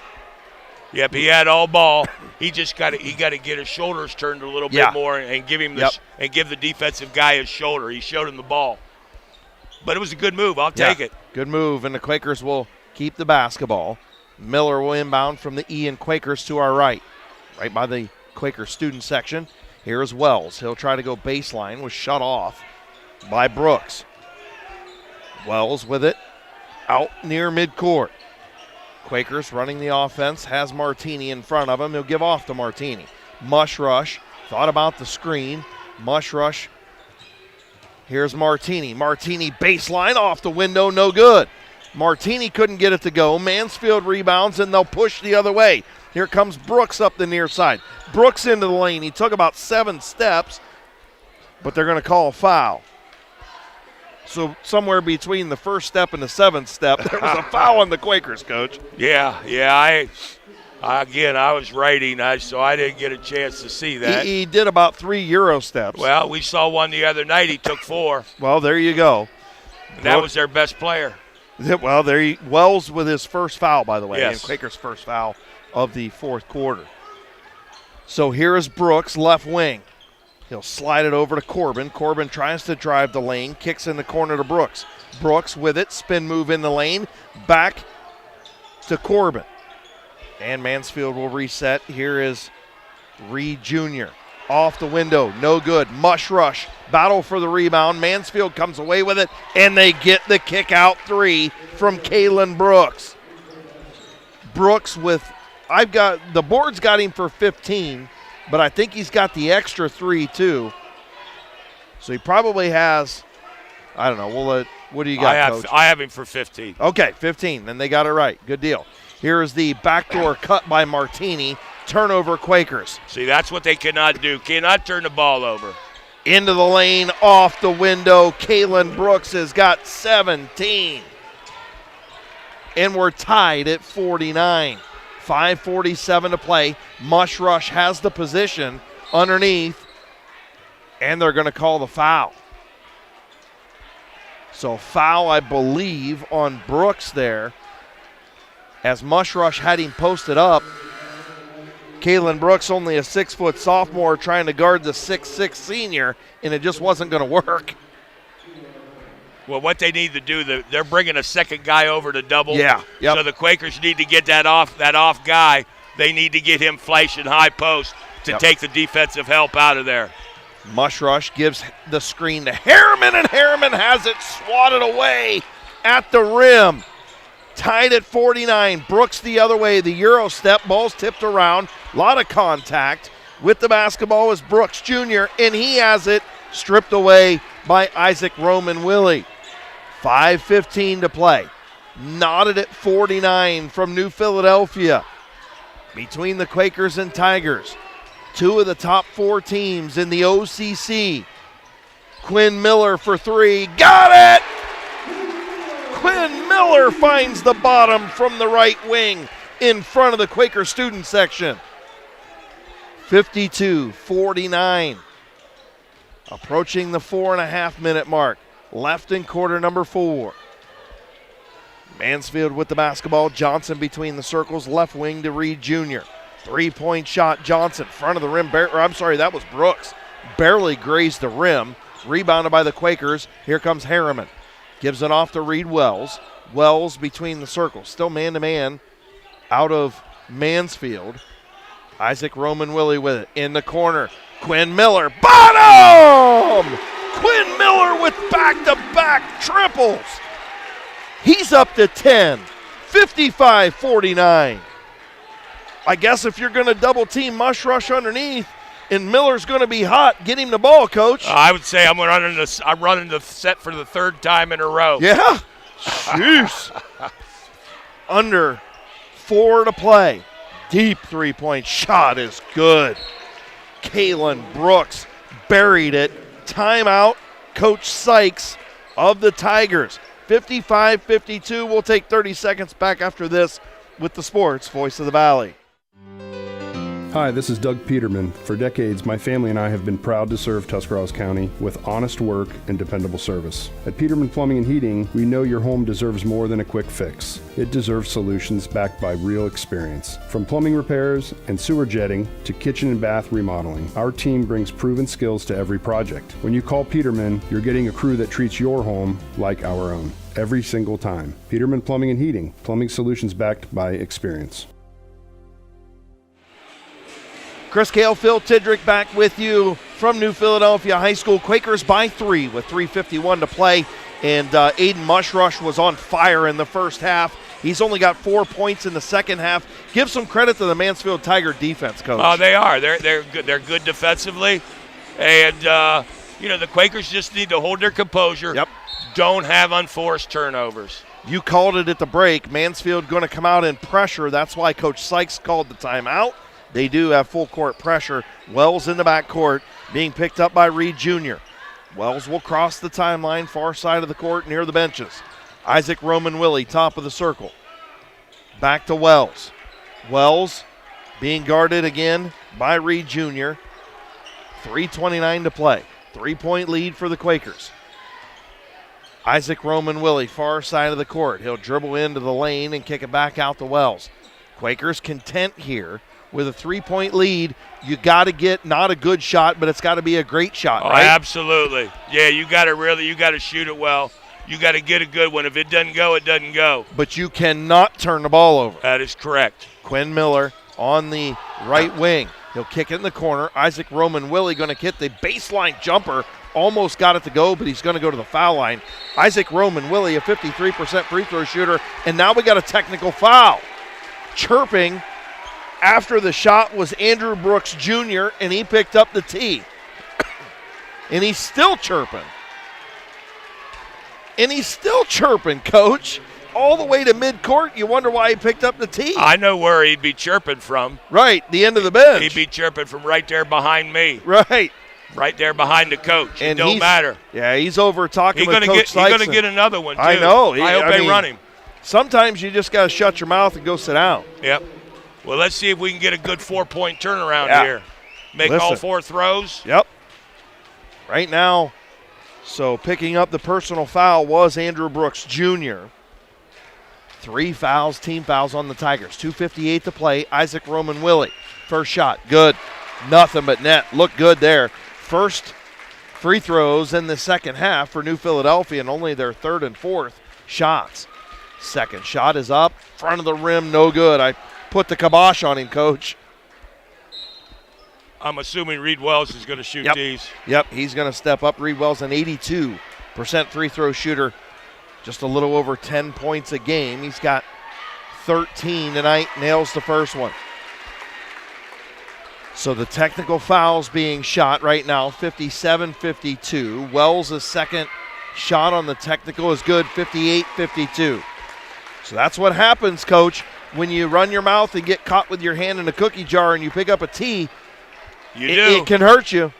Yep, he had all ball. He just got to get his shoulders turned a little bit more and give him this and give the defensive guy his shoulder. He showed him the ball. But it was a good move. I'll take it. Good move, and the Quakers will keep the basketball. Miller will inbound from the Ian Quakers to our right by the Quaker student section. Here is Wells. He'll try to go baseline, was shut off by Brooks. Wells with it out near midcourt. Quakers running the offense, has Martini in front of him. He'll give off to Martini. Mushrush thought about the screen. Mushrush. Here's Martini. Martini baseline off the window, no good. Martini couldn't get it to go. Mansfield rebounds, and they'll push the other way. Here comes Brooks up the near side. Brooks into the lane. He took about 7 steps, but they're going to call a foul. So somewhere between the first step and the 7th step, there was a foul on the Quakers, Coach. Yeah. I was writing, so I didn't get a chance to see that. He did about 3 Euro steps. Well, we saw one the other night. He took 4. Well, there you go. And that was their best player. Well, Wells with his first foul, by the way, yes. And Quakers' first foul of the fourth quarter. So here is Brooks, left wing. He'll slide it over to Corbin. Corbin tries to drive the lane, kicks in the corner to Brooks. Brooks with it, spin move in the lane, back to Corbin. And Mansfield will reset. Here is Reed Jr. Off the window, no good. Mushrush, battle for the rebound. Mansfield comes away with it, and they get the kick out 3 from Kalen Brooks. Brooks the board's got him for 15, but I think he's got the extra 3 too. So he probably has, I don't know, what do you got, Coach? I have him for 15. Okay, 15, then they got it right. Good deal. Here is the backdoor cut by Martini. Turnover Quakers. See, that's what they cannot do. Cannot turn the ball over. Into the lane, off the window. Kalen Brooks has got 17. And we're tied at 49. 5:47 to play. Mushrush has the position underneath, and they're going to call the foul. So foul, I believe, on Brooks there, as Mushrush had him posted up. Kalen Brooks, only a 6-foot sophomore, trying to guard the 6'6" senior, and it just wasn't going to work. Well, what they need to do, they're bringing a second guy over to double. Yeah. Yep. So the Quakers need to get that off guy. They need to get him flashing high post to take the defensive help out of there. Mushrush gives the screen to Harriman, and Harriman has it swatted away at the rim. Tied at 49. Brooks the other way. The Euro step. Ball's tipped around. A lot of contact with the basketball is Brooks Jr., and he has it stripped away by Isaac Roman Willie. 5:15 to play. Knotted at 49 from New Philadelphia. Between the Quakers and Tigers. Two of the top 4 teams in the OCC. Quinn Miller for 3. Got it! Quinn Miller finds the bottom from the right wing in front of the Quaker student section. 52-49. Approaching the 4.5-minute mark. Left in quarter number 4. Mansfield with the basketball. Johnson between the circles. Left wing to Reed Jr. 3-point shot. Johnson, front of the rim. That was Brooks. Barely grazed the rim. Rebounded by the Quakers. Here comes Harriman. Gives it off to Reed Wells. Wells between the circles. Still man-to-man out of Mansfield. Isaac Roman Willie with it. In the corner. Quinn Miller. Bottom! Quinn Miller with back-to-back triples. He's up to 10. 55-49. I guess if you're going to double-team Mush Rush underneath and Miller's going to be hot, get him the ball, Coach. I would say I'm running the set for the 3rd time in a row. Yeah? Jeez. Under 4 to play. Deep 3-point shot is good. Kalen Brooks buried it. Timeout, Coach Sykes of the Tigers. 55-52. We'll take 30 seconds back after this with the Sports Voice of the Valley. Hi, this is Doug Peterman. For decades, my family and I have been proud to serve Tuscarawas County with honest work and dependable service. At Peterman Plumbing and Heating, we know your home deserves more than a quick fix. It deserves solutions backed by real experience. From plumbing repairs and sewer jetting to kitchen and bath remodeling, our team brings proven skills to every project. When you call Peterman, you're getting a crew that treats your home like our own. Every single time. Peterman Plumbing and Heating, plumbing solutions backed by experience. Chris Cale, Phil Tidrick back with you from New Philadelphia High School. Quakers by 3 with 3:51 to play. And Aiden Mushrush was on fire in the first half. He's only got 4 points in the second half. Give some credit to the Mansfield Tiger defense, Coach. Oh, they are. They're good. They're good defensively. And, the Quakers just need to hold their composure. Yep. Don't have unforced turnovers. You called it at the break. Mansfield going to come out and pressure. That's why Coach Sykes called the timeout. They do have full court pressure. Wells in the backcourt being picked up by Reed Jr. Wells will cross the timeline, far side of the court near the benches. Isaac Roman Willie, top of the circle. Back to Wells. Wells being guarded again by Reed Jr. 3:29 to play. 3-point lead for the Quakers. Isaac Roman Willie, far side of the court. He'll dribble into the lane and kick it back out to Wells. Quakers content here. With a 3-point lead, you got to get not a good shot, but it's got to be a great shot, right? Absolutely. Yeah, you got to shoot it well. You got to get a good one. If it doesn't go, it doesn't go. But you cannot turn the ball over. That is correct. Quinn Miller on the right wing. He'll kick it in the corner. Isaac Roman Willie going to hit the baseline jumper. Almost got it to go, but he's going to go to the foul line. Isaac Roman Willie, a 53% free throw shooter, and now we got a technical foul. Chirping after the shot was Andrew Brooks Jr., and he picked up the tee. And he's still chirping. Coach. All the way to midcourt. You wonder why he picked up the tee. I know where he'd be chirping from. Right, the end of the bench. He'd be chirping from right there behind me. Right. Right there behind the coach. And it don't matter. Yeah, he's over talking with Coach Sykes. He's going to get another one, too. I know. I hope they run him. Sometimes you just got to shut your mouth and go sit down. Yep. Well, let's see if we can get a good 4-point turnaround here. Make all 4 throws. Yep. Right now, so picking up the personal foul was Andrew Brooks Jr. 3 fouls, team fouls on the Tigers. 2:58 to play. Isaac Roman Willie. First shot, good. Nothing but net. Looked good there. First free throws in the second half for New Philadelphia, and only their 3rd and 4th shots. Second shot is up. Front of the rim, no good. I put the kibosh on him, Coach. I'm assuming Reed Wells is going to shoot these. Yep, he's going to step up. Reed Wells, an 82% free throw shooter just a little over 10 points a game. He's got 13 tonight, nails the first one. So the technical fouls being shot right now, 57-52. Wells' second shot on the technical is good, 58-52. So that's what happens, Coach, when you run your mouth and get caught with your hand in a cookie jar and you pick up a T. It can hurt you.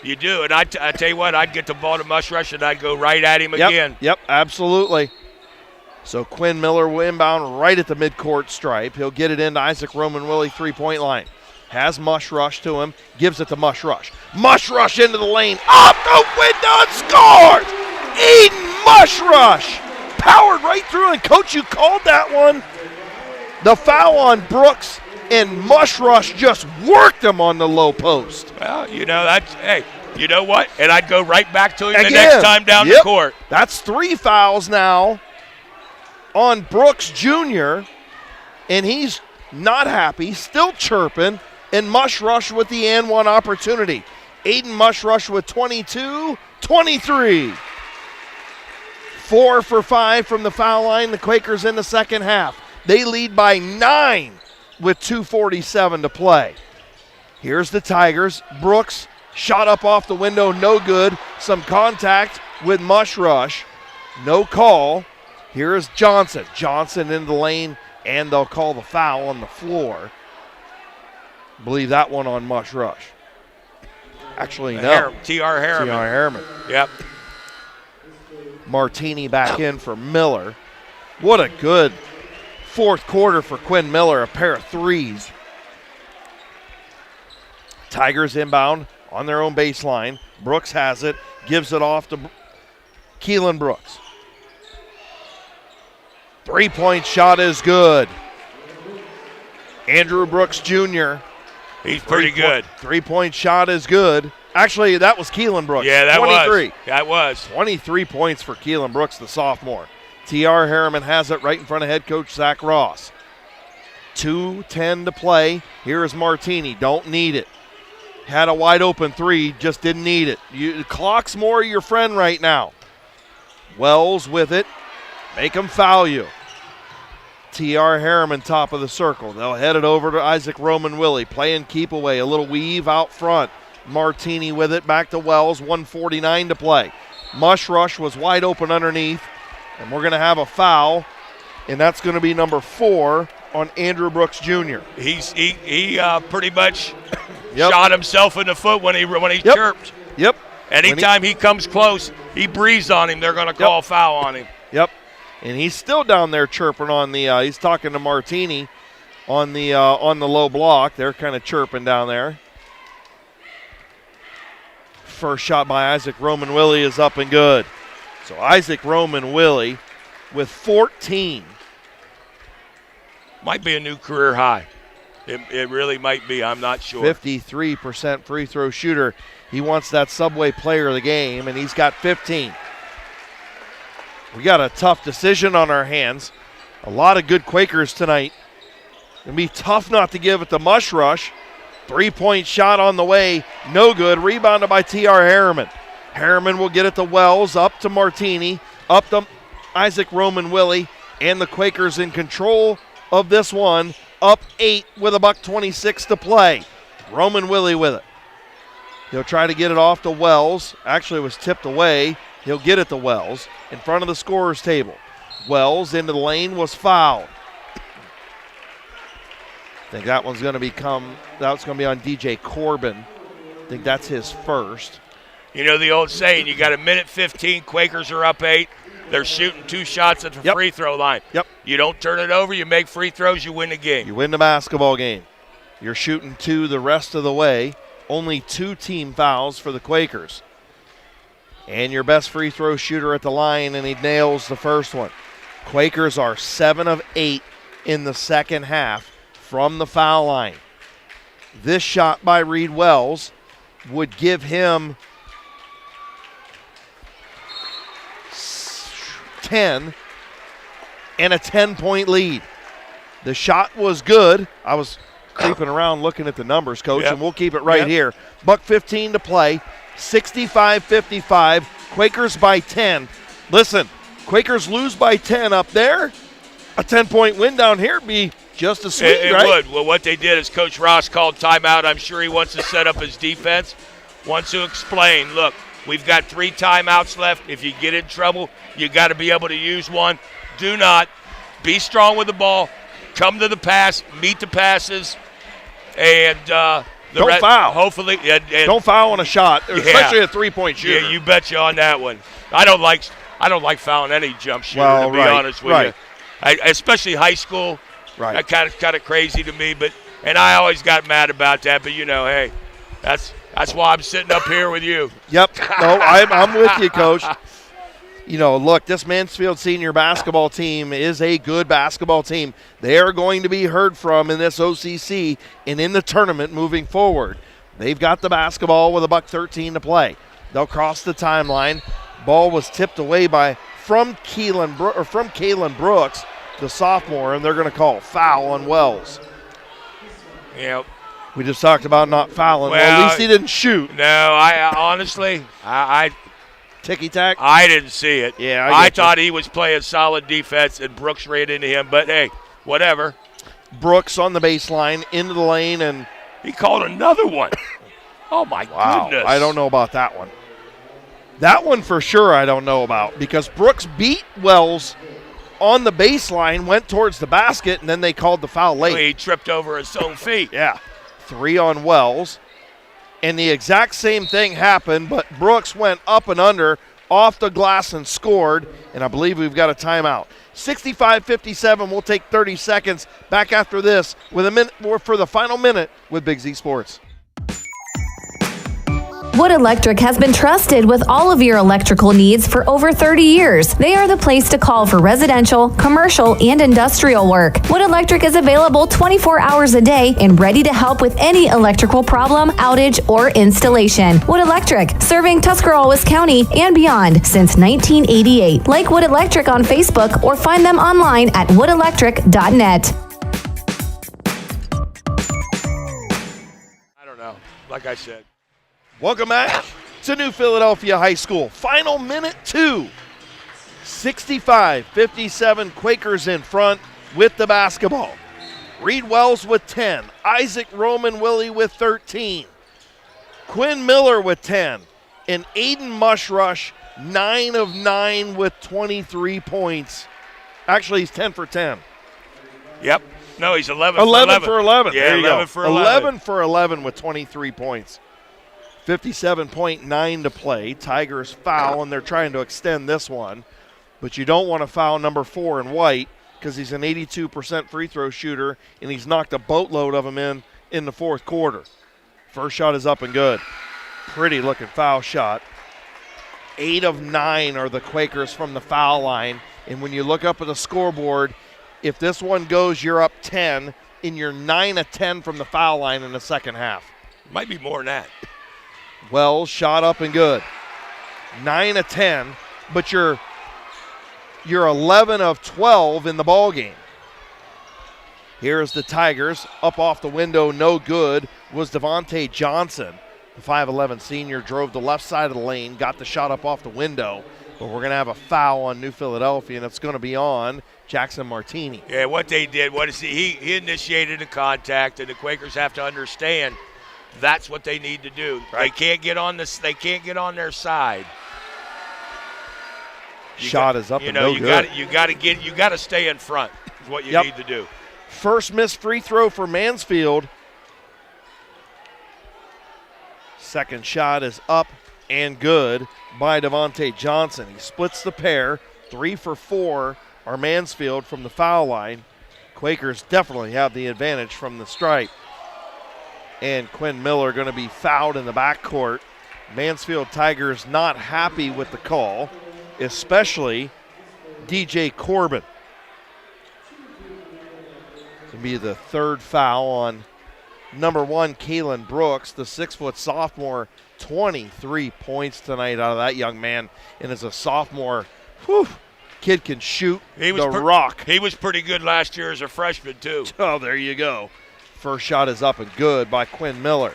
You do, and I tell you what, I'd get the ball to Mush Rush and I'd go right at him again. Yep, absolutely. So Quinn Miller will inbound right at the midcourt stripe. He'll get it into Isaac Roman Willie, three-point line. Has Mush Rush to him, gives it to Mush Rush. Mush Rush into the lane, up the window and scores! Aiden Mush Rush powered right through, and Coach, you called that one. The foul on Brooks, and Mush Rush just worked him on the low post. Well, you know what? And I'd go right back to him the next time down the court. That's 3 fouls now on Brooks Jr., and he's not happy, still chirping, and Mush Rush with the and one opportunity. Aiden Mush Rush with 22, 23. 4 for 5 from the foul line. The Quakers in the second half. They lead by 9 with 2:47 to play. Here's the Tigers. Brooks shot up off the window, no good. Some contact with Mush Rush. No call. Here is Johnson. Johnson in the lane, and they'll call the foul on the floor. Believe that one on Mush Rush. Actually, no. T.R. Harriman. T.R. Harriman. Yep. Martini back in for Miller. What a good fourth quarter for Quinn Miller, a pair of threes. Tigers inbound on their own baseline. Brooks has it, gives it off to Keelan Brooks. Three-point shot is good. Andrew Brooks Jr. He's pretty good. Three-point shot is good. Actually, that was Keelan Brooks. Yeah, that 23. was. That was. 23 points for Keelan Brooks, the sophomore. T.R. Harriman has it right in front of head coach Zach Ross. 2:10 to play. Here is Martini. Don't need it. Had a wide open three, just didn't need it. The clock's more your friend right now. Wells with it. Make him foul you. T.R. Harriman top of the circle. They'll head it over to Isaac Roman Willie. Playing keep away. A little weave out front. Martini with it. Back to Wells. 1:49 to play. Mush Rush was wide open underneath. And we're going to have a foul. And that's going to be number 4 on Andrew Brooks Jr. He pretty much shot himself in the foot when he chirped. Yep. Anytime he comes close, he breathes on him. They're going to call a foul on him. Yep. And he's still down there chirping on the. He's talking to Martini on the low block. They're kind of chirping down there. First shot by Isaac Roman Willie is up and good. So Isaac Roman Willie with 14. Might be a new career high. It really might be. I'm not sure. 53% free throw shooter. He wants that Subway player of the game, and he's got 15. We got a tough decision on our hands. A lot of good Quakers tonight. It'll be tough not to give it to Mush Rush. 3-point shot on the way. No good. Rebounded by T.R. Harriman. Harriman will get it to Wells. Up to Martini. Up to Isaac Roman Willie. And the Quakers in control of this one. Up 8 with $1:26 to play. Roman Willie with it. He'll try to get it off to Wells. Actually, it was tipped away. He'll get it to Wells in front of the scorer's table. Wells into the lane was fouled. I think that one's going to be on DJ Corbin. I think that's his first. You know the old saying, you got a minute 15, Quakers are up 8. They're shooting 2 shots at the free throw line. Yep. You don't turn it over, you make free throws, you win the game. You win the basketball game. You're shooting 2 the rest of the way. Only 2 team fouls for the Quakers. And your best free throw shooter at the line, and he nails the first one. Quakers are 7 of 8 in the second half from the foul line. This shot by Reed Wells would give him 10 and a 10-point lead. The shot was good. I was creeping around looking at the numbers, Coach, and we'll keep it right here. $1:15 to play, 65-55. Quakers by 10. Listen, Quakers lose by 10 up there. A 10-point win down here would be just as sweet, It right? would. Well, what they did is Coach Ross called timeout. I'm sure he wants to set up his defense, wants to explain, look, we've got 3 timeouts left. If you get in trouble, you got to be able to use one. Do not be strong with the ball. Come to the pass, meet the passes, and don't foul. Hopefully, and don't foul on a shot, especially a 3-point shooter. Yeah, you betcha on that one. I don't like fouling any jump shooter, to be honest with you. Especially high school. Right. That kind of crazy to me, and I always got mad about that. But hey, that's why I'm sitting up here with you. Yep. No, I'm with you, Coach. Look, this Mansfield Senior basketball team is a good basketball team. They are going to be heard from in this OCC and in the tournament moving forward. They've got the basketball with $1:13 to play. They'll cross the timeline. Ball was tipped away from Kalen Brooks, the sophomore, and they're going to call foul on Wells. Yep. We just talked about not fouling. Well, at least he didn't shoot. No, I honestly, ticky-tack? I didn't see it. Yeah, I thought he was playing solid defense, and Brooks ran into him. But, hey, whatever. Brooks on the baseline, into the lane, and he called another one. Oh, my goodness. I don't know about that one. That one for sure I don't know about, because Brooks beat Wells on the baseline, went towards the basket, and then they called the foul late. He tripped over his own feet. Yeah. 3 on Wells. And the exact same thing happened, but Brooks went up and under, off the glass and scored, and I believe we've got a timeout. 65-57, we'll take 30 seconds. Back after this with a minute for the final minute with Big Z Sports. Wood Electric has been trusted with all of your electrical needs for over 30 years. They are the place to call for residential, commercial, and industrial work. Wood Electric is available 24 hours a day and ready to help with any electrical problem, outage, or installation. Wood Electric, serving Tuscarawas County and beyond since 1988. Like Wood Electric on Facebook or find them online at woodelectric.net. I don't know. Like I said. Welcome back to New Philadelphia High School. Final minute 2. 65-57, Quakers in front with the basketball. Reed Wells with 10. Isaac Roman Willie with 13. Quinn Miller with 10. And Aiden Mushrush, 9 of 9 with 23 points. Actually, he's 10 for 10. Yep. No, he's 11 for 11. Yeah, there you 11 go. for 11. 11 for 11 with 23 points. 57.9 to play. Tigers foul, and they're trying to extend this one. But you don't want to foul number 4 in white because he's an 82% free throw shooter, and he's knocked a boatload of them in the fourth quarter. First shot is up and good. Pretty looking foul shot. 8 of 9 are the Quakers from the foul line. And when you look up at the scoreboard, if this one goes, you're up 10, and you're 9 of 10 from the foul line in the second half. Might be more than that. Wells shot up and good. 9 of 10, but you're 11 of 12 in the ball game. Here's the Tigers. Up off the window, no good, was Devontae Johnson. The 5'11 senior drove the left side of the lane, got the shot up off the window, but we're going to have a foul on New Philadelphia, and it's going to be on Jackson Martini. Yeah, what they did, he initiated a contact, and the Quakers have to understand that's what they need to do. Right. They can't get on this. They can't get on their side. Shot is up and no good. You got to stay in front. Is what you need to do. First missed free throw for Mansfield. Second shot is up and good by Devontae Johnson. He splits the pair. 3 for 4 are Mansfield from the foul line. Quakers definitely have the advantage from the stripe. And Quinn Miller going to be fouled in the backcourt. Mansfield Tigers not happy with the call, especially DJ Corbin. This will be the third foul on number 1, Kalen Brooks, the 6-foot sophomore. 23 points tonight out of that young man. And as a sophomore, kid can shoot rock. He was pretty good last year as a freshman, too. Oh, there you go. First shot is up and good by Quinn Miller.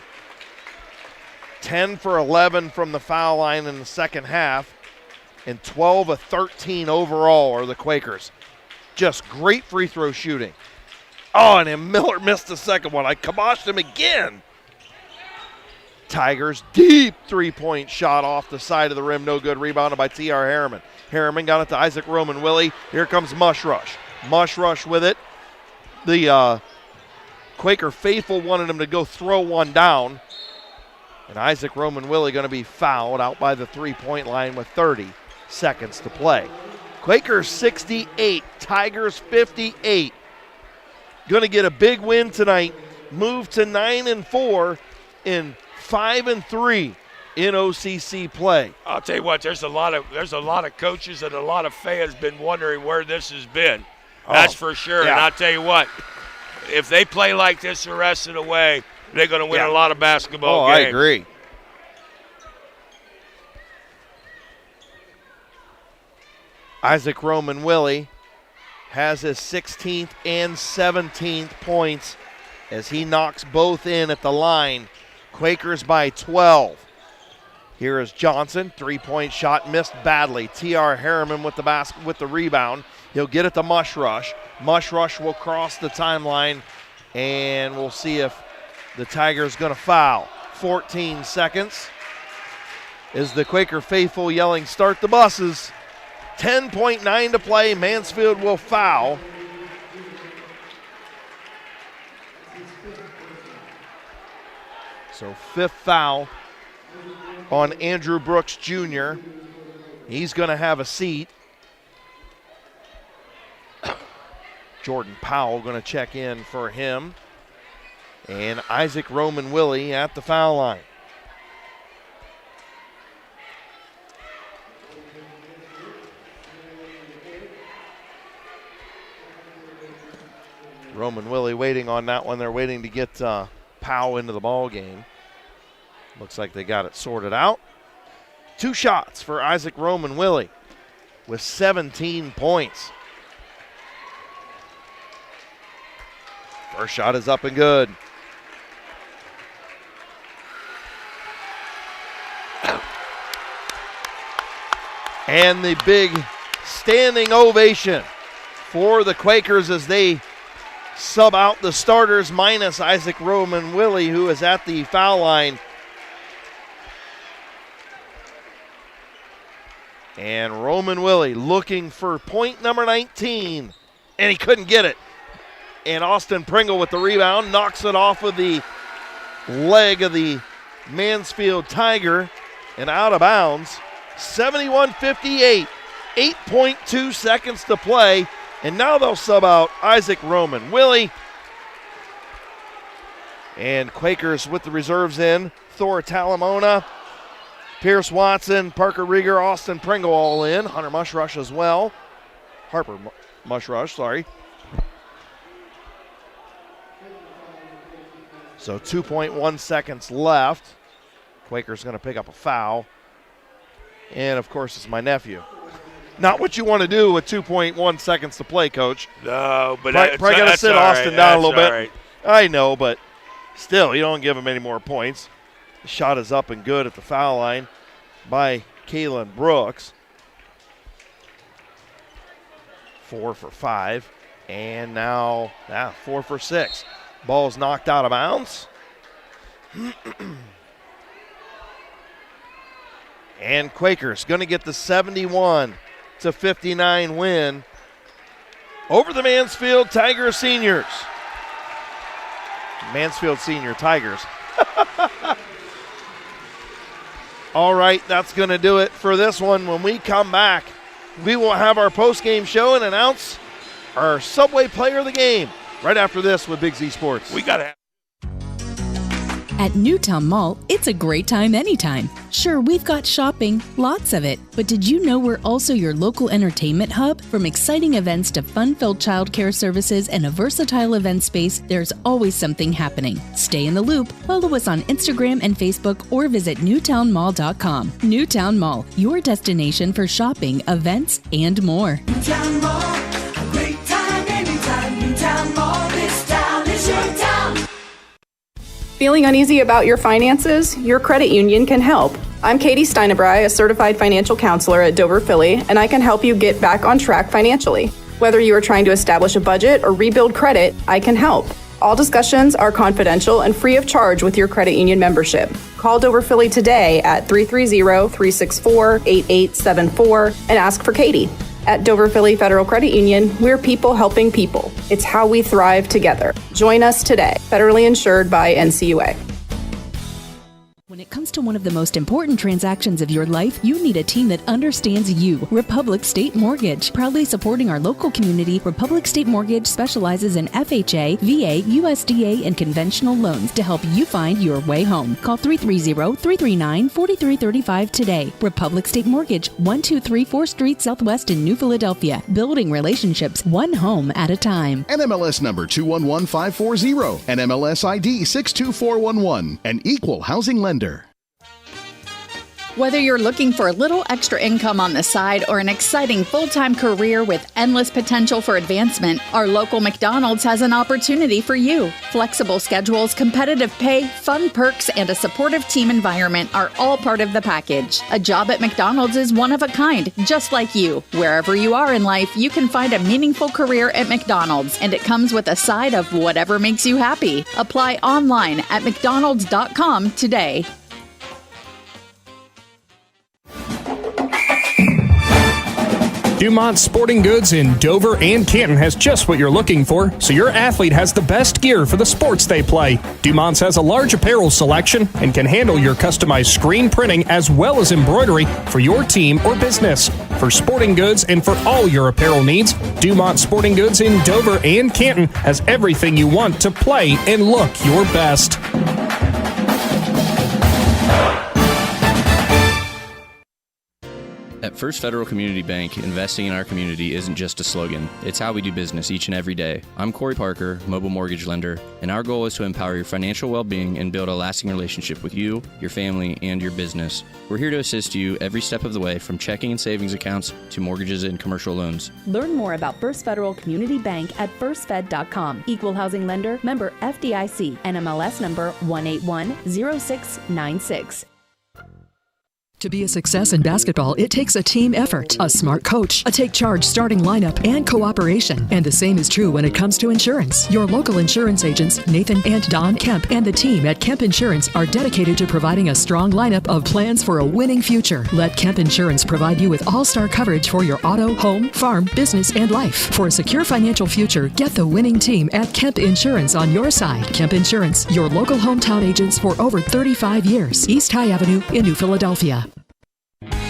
10 for 11 from the foul line in the second half. and 12 of 13 overall are the Quakers. Just great free throw shooting. Oh, and then Miller missed the second one. I kiboshed him again. Tigers, deep three-point shot off the side of the rim. No good. Rebounded by T.R. Harriman. Harriman got it to Isaac Roman Willie. Here comes Mush Rush. Mush Rush with it. The Quaker faithful wanted him to go throw one down. And Isaac Roman Willie going to be fouled out by the three-point line with 30 seconds to play. Quakers 68, Tigers 58. Going to get a big win tonight. Move to 9-4 in 5-3 in OCC play. I'll tell you what, there's a lot of coaches and a lot of fans been wondering where this has been. That's for sure. Yeah. And I'll tell you what, if they play like this the rest of the way, they're going to win a lot of basketball games. I agree. Isaac Roman Willie has his 16th and 17th points as he knocks both in at the line. Quakers by 12. Here is Johnson, three-point shot missed badly. T.R. Harriman with the rebound. He'll get it to Mush Rush. Mush Rush will cross the timeline, and we'll see if the Tigers going to foul. 14 seconds. Is the Quaker faithful yelling, "Start the buses." 10.9 to play. Mansfield will foul. So fifth foul on Andrew Brooks Jr. He's going to have a seat. Jordan Powell going to check in for him. And Isaac Roman Willie at the foul line. Roman Willie waiting on that one. They're waiting to get Powell into the ball game. Looks like they got it sorted out. 2 shots for Isaac Roman Willie with 17 points. First shot is up and good. And the big standing ovation for the Quakers as they sub out the starters minus Isaac Roman Willie, who is at the foul line. And Roman Willie looking for point number 19, and he couldn't get it. And Austin Pringle with the rebound knocks it off of the leg of the Mansfield Tiger and out of bounds. 71-58, 8.2 seconds to play. And now they'll sub out Isaac Roman Willie. And Quakers with the reserves in. Thor Talamona, Pierce Watson, Parker Rieger, Austin Pringle all in. Hunter Mushrush as well. Harper Mushrush, sorry. So 2.1 seconds left. Quakers going to pick up a foul. And, of course, it's my nephew. Not what you want to do with 2.1 seconds to play, Coach. No, but probably got to sit Austin down a little bit. Right. I know, but still, you don't give him any more points. The shot is up and good at the foul line by Kalen Brooks. 4 for 5, and now 4 for 6. Ball's knocked out of bounds. And Quakers going to get the 71-59 win over the Mansfield Tiger Seniors. Mansfield Senior Tigers. All right, that's going to do it for this one. When we come back, we will have our post-game show and announce our Subway Player of the Game right after this with Big Z Sports. We got to have. At Newtown Mall, it's a great time anytime. Sure, we've got shopping, lots of it, but did you know we're also your local entertainment hub? From exciting events to fun-filled childcare services and a versatile event space, there's always something happening. Stay in the loop. Follow us on Instagram and Facebook or visit newtownmall.com. Newtown Mall, your destination for shopping, events, and more. Newtown Mall, a great time anytime. Newtown Mall, this town is your town. Feeling uneasy about your finances? Your credit union can help. I'm Katie Steinebry, a certified financial counselor at Dover Philly, and I can help you get back on track financially. Whether you are trying to establish a budget or rebuild credit, I can help. All discussions are confidential and free of charge with your credit union membership. Call Dover Philly today at 330-364-8874 and ask for Katie. At Dover Philly Federal Credit Union, we're people helping people. It's how we thrive together. Join us today. Federally insured by NCUA. When it comes to one of the most important transactions of your life, you need a team that understands you. Republic State Mortgage. Proudly supporting our local community, Republic State Mortgage specializes in FHA, VA, USDA, and conventional loans to help you find your way home. Call 330-339-4335 today. Republic State Mortgage, 1234 4th Street Southwest in New Philadelphia. Building relationships one home at a time. NMLS number 211540, NMLS ID 62411, an equal housing lender. Whether you're looking for a little extra income on the side or an exciting full-time career with endless potential for advancement, our local McDonald's has an opportunity for you. Flexible schedules, competitive pay, fun perks, and a supportive team environment are all part of the package. A job at McDonald's is one of a kind, just like you. Wherever you are in life, you can find a meaningful career at McDonald's, and it comes with a side of whatever makes you happy. Apply online at mcdonalds.com today. Dumont Sporting Goods in Dover and Canton has just what you're looking for, so your athlete has the best gear for the sports they play. Dumont's has a large apparel selection and can handle your customized screen printing as well as embroidery for your team or business. For sporting goods and for all your apparel needs, Dumont Sporting Goods in Dover and Canton has everything you want to play and look your best. At First Federal Community Bank, investing in our community isn't just a slogan. It's how we do business each and every day. I'm Corey Parker, mobile mortgage lender, and our goal is to empower your financial well-being and build a lasting relationship with you, your family, and your business. We're here to assist you every step of the way, from checking and savings accounts to mortgages and commercial loans. Learn more about First Federal Community Bank at firstfed.com. Equal housing lender, member FDIC, NMLS number 1810696. To be a success in basketball, it takes a team effort, a smart coach, a take-charge starting lineup, and cooperation. And the same is true when it comes to insurance. Your local insurance agents, Nathan and Don Kemp, and the team at Kemp Insurance are dedicated to providing a strong lineup of plans for a winning future. Let Kemp Insurance provide you with all-star coverage for your auto, home, farm, business, and life. For a secure financial future, get the winning team at Kemp Insurance on your side. Kemp Insurance, your local hometown agents for over 35 years. East High Avenue in New Philadelphia.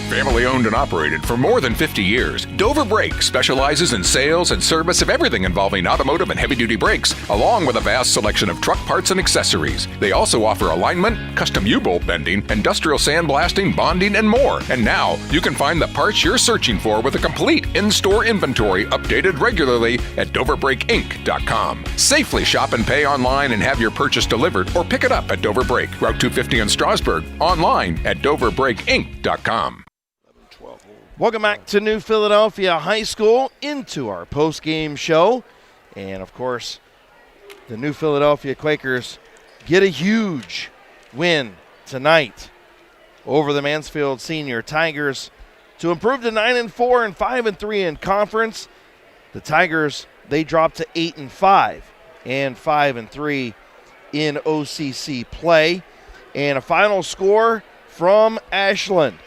Family owned and operated for more than 50 years, Dover Brake specializes in sales and service of everything involving automotive and heavy-duty brakes, along with a vast selection of truck parts and accessories. They also offer alignment, custom U-bolt bending, industrial sandblasting, bonding, and more. And now, you can find the parts you're searching for with a complete in-store inventory updated regularly at DoverBrakeInc.com. Safely shop and pay online and have your purchase delivered, or pick it up at Dover Brake, Route 250 in Strasburg, online at DoverBrakeInc.com. Welcome back to New Philadelphia High School, into our post-game show. And, of course, the New Philadelphia Quakers get a huge win tonight over the Mansfield Sr. Tigers to improve to 9-4 and 5-3 in conference. The Tigers, they dropped to 8-5 and 5-3 in OCC play. And a final score from Ashland.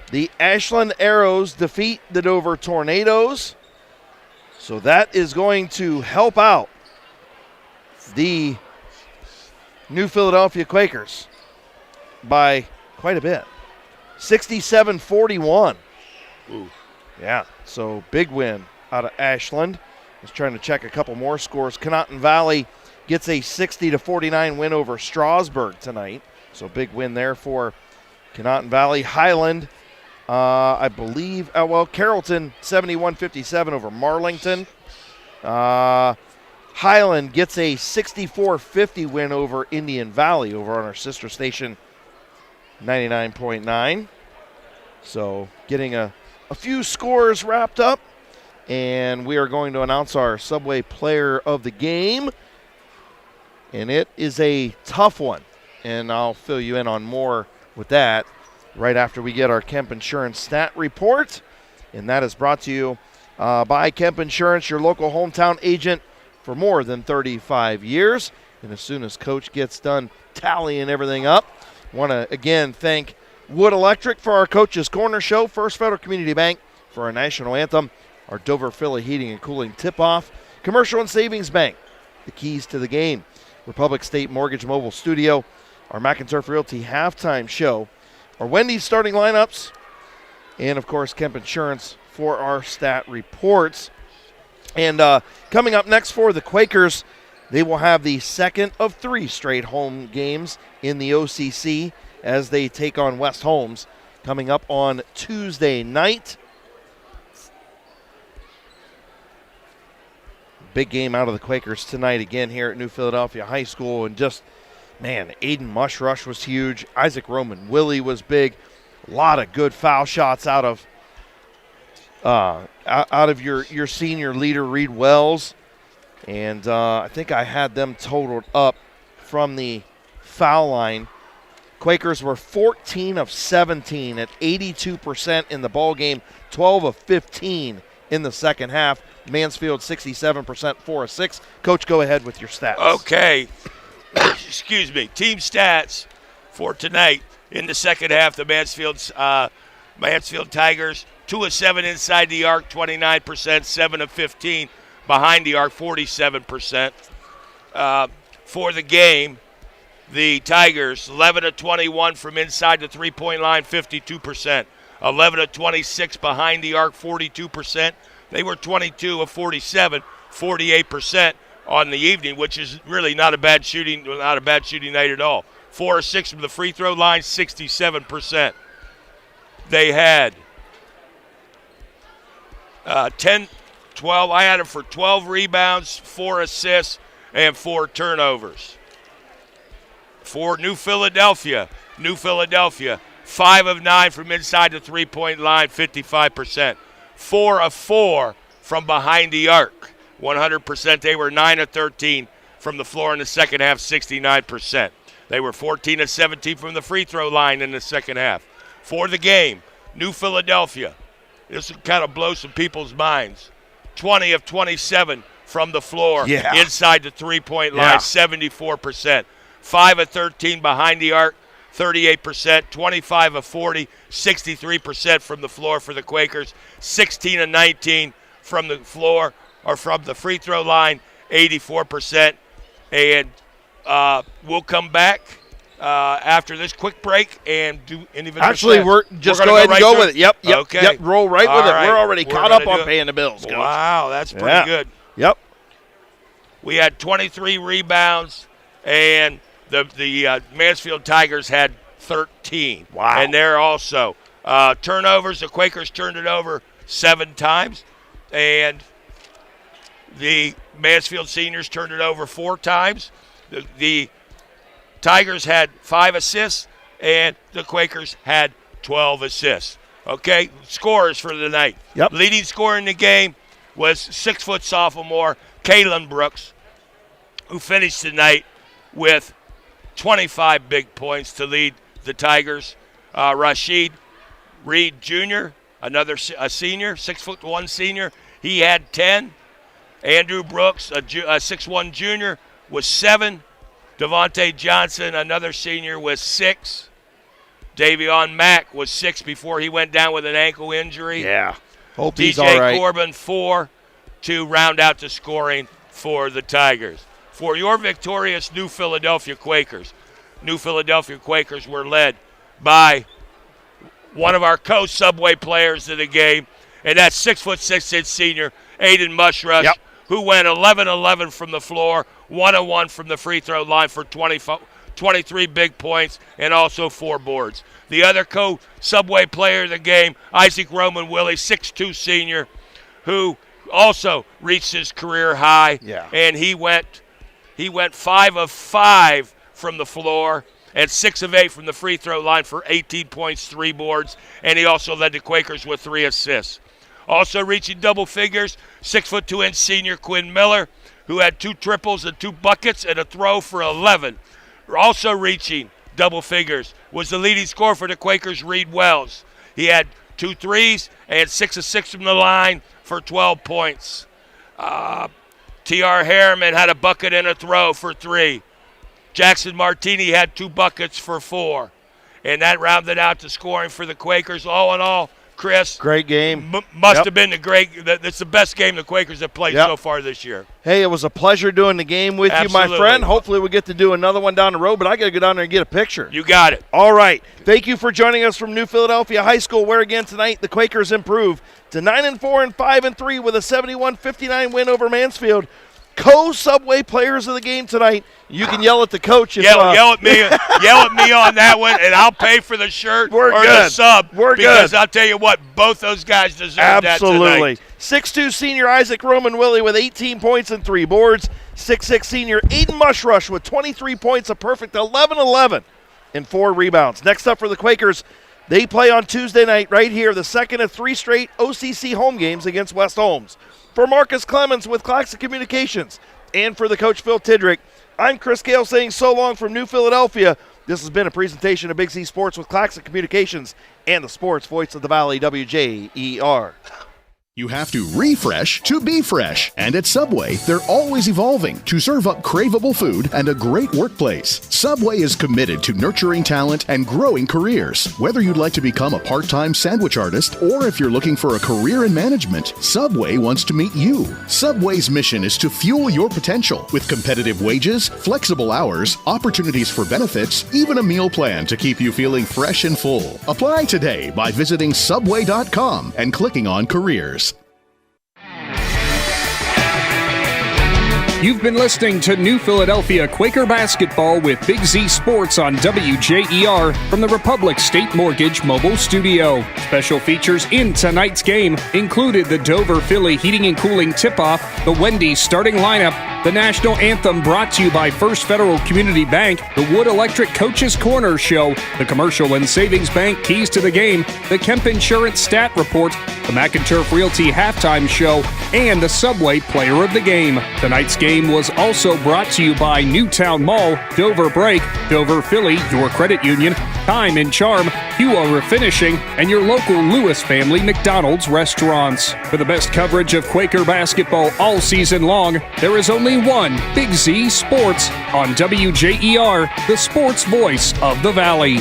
The Ashland Arrows defeat the Dover Tornadoes. So that is going to help out the New Philadelphia Quakers by quite a bit. 67-41. Ooh. Yeah, so big win out of Ashland. I was trying to check a couple more scores. Conotton Valley gets a 60-49 win over Strasburg tonight. So big win there for Conotton Valley. Highland, I believe, Carrollton 71-57 over Marlington. Highland gets a 64-50 win over Indian Valley over on our sister station 99.9. So getting a few scores wrapped up, and we are going to announce our Subway Player of the Game. And it is a tough one, and I'll fill you in on more with that right after we get our Kemp Insurance stat report. And that is brought to you by Kemp Insurance, your local hometown agent for more than 35 years. And as soon as Coach gets done tallying everything up, want to again thank Wood Electric for our Coach's Corner Show, First Federal Community Bank for our national anthem, our Dover Philly Heating and Cooling tip-off, Commercial and Savings Bank, the keys to the game, Republic State Mortgage Mobile Studio, our McInturf Realty halftime show, our Wendy's starting lineups, and, of course, Kemp Insurance for our stat reports. And coming up next for the Quakers, they will have the second of 3 straight home games in the OCC as they take on West Holmes coming up on Tuesday night. Big game out of the Quakers tonight again here at New Philadelphia High School. And just, man, Aiden Mushrush was huge. Isaac Roman Willie was big. A lot of good foul shots out of your senior leader, Reed Wells. And I think I had them totaled up from the foul line. Quakers were 14 of 17 at 82% in the ball game, 12 of 15 in the second half. Mansfield 67%, 4 of 6. Coach, go ahead with your stats. Okay. Excuse me. Team stats for tonight in the second half. The Mansfield Tigers, 2 of 7 inside the arc, 29%, 7 of 15 behind the arc, 47%. For the game, the Tigers, 11 of 21 from inside the three-point line, 52%. 11 of 26 behind the arc, 42%. They were 22 of 47, 48% on the evening, which is really not a bad shooting night at all. 4 of 6 from the free throw line, 67%. They had 12. I had them for 12 rebounds, 4 assists, and 4 turnovers. For New Philadelphia, 5 of 9 from inside the three-point line, 55%. 4 of 4 from behind the arc, 100%. They were 9 of 13 from the floor in the second half, 69%. They were 14 of 17 from the free throw line in the second half. For the game, New Philadelphia, this will kind of blow some people's minds, 20 of 27 from the floor inside the three-point line, 74%. 5 of 13 behind the arc, 38%, 25 of 40, 63% from the floor for the Quakers, 16 of 19 from the floor or from the free throw line, 84%. And we'll come back after this quick break and do individual Actually, we're go ahead and go with it. Yep. Okay. Yep, roll right with it. We're already caught up on paying the bills, Coach. Wow, that's pretty good. Yep. We had 23 rebounds, and the Mansfield Tigers had 13. Wow. And they're also turnovers. The Quakers turned it over 7 times, and the Mansfield Seniors turned it over 4 times. The Tigers had 5 assists, and the Quakers had 12 assists. Okay, scores for the night. Yep. Leading scorer in the game was 6-foot sophomore Kalen Brooks, who finished the night with 25 big points to lead the Tigers. Rashid Reed Jr., a senior, 6'1" senior, he had 10. Andrew Brooks, a 6'1" junior, was 7. Devontae Johnson, another senior, was 6. Davion Mack was 6 before he went down with an ankle injury. Yeah. Hope he's all right. DJ Corbin, 4 to round out the scoring for the Tigers. For your victorious New Philadelphia Quakers, New Philadelphia Quakers were led by one of our co-Subway players of the game, and that's 6'6" senior Aiden Mushrush, who went 11-11 from the floor, 1-1 from the free throw line for 23 big points and also 4 boards. The other co-Subway player of the game, Isaac Roman Willie, 6'2" senior, who also reached his career high, and he went 5 of 5 from the floor and 6 of 8 from the free throw line for 18 points, 3 boards, and he also led the Quakers with 3 assists. Also reaching double figures, 6'2" senior Quinn Miller, who had 2 triples and 2 buckets and a throw for 11. Also reaching double figures. Was the leading scorer for the Quakers, Reed Wells. He had 2 threes and 6 of 6 from the line for 12 points. T.R. Harriman had a bucket and a throw for 3. Jackson Martini had 2 buckets for 4. And that rounded out the scoring for the Quakers. All in all, Chris. Great game. Must have been that's the best game the Quakers have played so far this year. Hey, it was a pleasure doing the game with you, my friend. Hopefully we'll get to do another one down the road, but I got to go down there and get a picture. You got it. All right. Thank you for joining us from New Philadelphia High School, where again tonight the Quakers improve to 9-4 and 5-3 with a 71-59 win over Mansfield. Co-Subway players of the game tonight. You can yell at the coach. Yell at me on that one, and I'll pay for the shirt the sub. Because I'll tell you what, both those guys deserve that tonight. Absolutely. 6'2 senior Isaac Roman Willie with 18 points and 3 boards. 6'6 senior Aiden Mushrush with 23 points, a perfect 11-11 and 4 rebounds. Next up for the Quakers, they play on Tuesday night right here, the second of 3 straight OCC home games against West Holmes. For Marcus Clemence with Claxon Communications, and for the coach Phil Tidrick, I'm Chris Gale saying so long from New Philadelphia. This has been a presentation of Big Z Sports with Claxon Communications and the sports voice of the Valley, WJER. You have to refresh to be fresh. And at Subway, they're always evolving to serve up craveable food and a great workplace. Subway is committed to nurturing talent and growing careers. Whether you'd like to become a part-time sandwich artist or if you're looking for a career in management, Subway wants to meet you. Subway's mission is to fuel your potential with competitive wages, flexible hours, opportunities for benefits, even a meal plan to keep you feeling fresh and full. Apply today by visiting Subway.com and clicking on Careers. You've been listening to New Philadelphia Quaker Basketball with Big Z Sports on WJER from the Republic State Mortgage Mobile Studio. Special features in tonight's game included the Dover Philly Heating and Cooling Tip-Off, the Wendy's starting lineup, the National Anthem brought to you by First Federal Community Bank, the Wood Electric Coach's Corner Show, the Commercial and Savings Bank Keys to the Game, the Kemp Insurance Stat Report, the McInturf Realty Halftime Show, and the Subway Player of the Game. Tonight's game was also brought to you by Newtown Mall, Dover Break, Dover Philly, your credit union, Time and Charm, Hua Refinishing, and your local Lewis Family McDonald's restaurants. For the best coverage of Quaker basketball all season long, there is only one Big Z Sports on WJER, the sports voice of the Valley.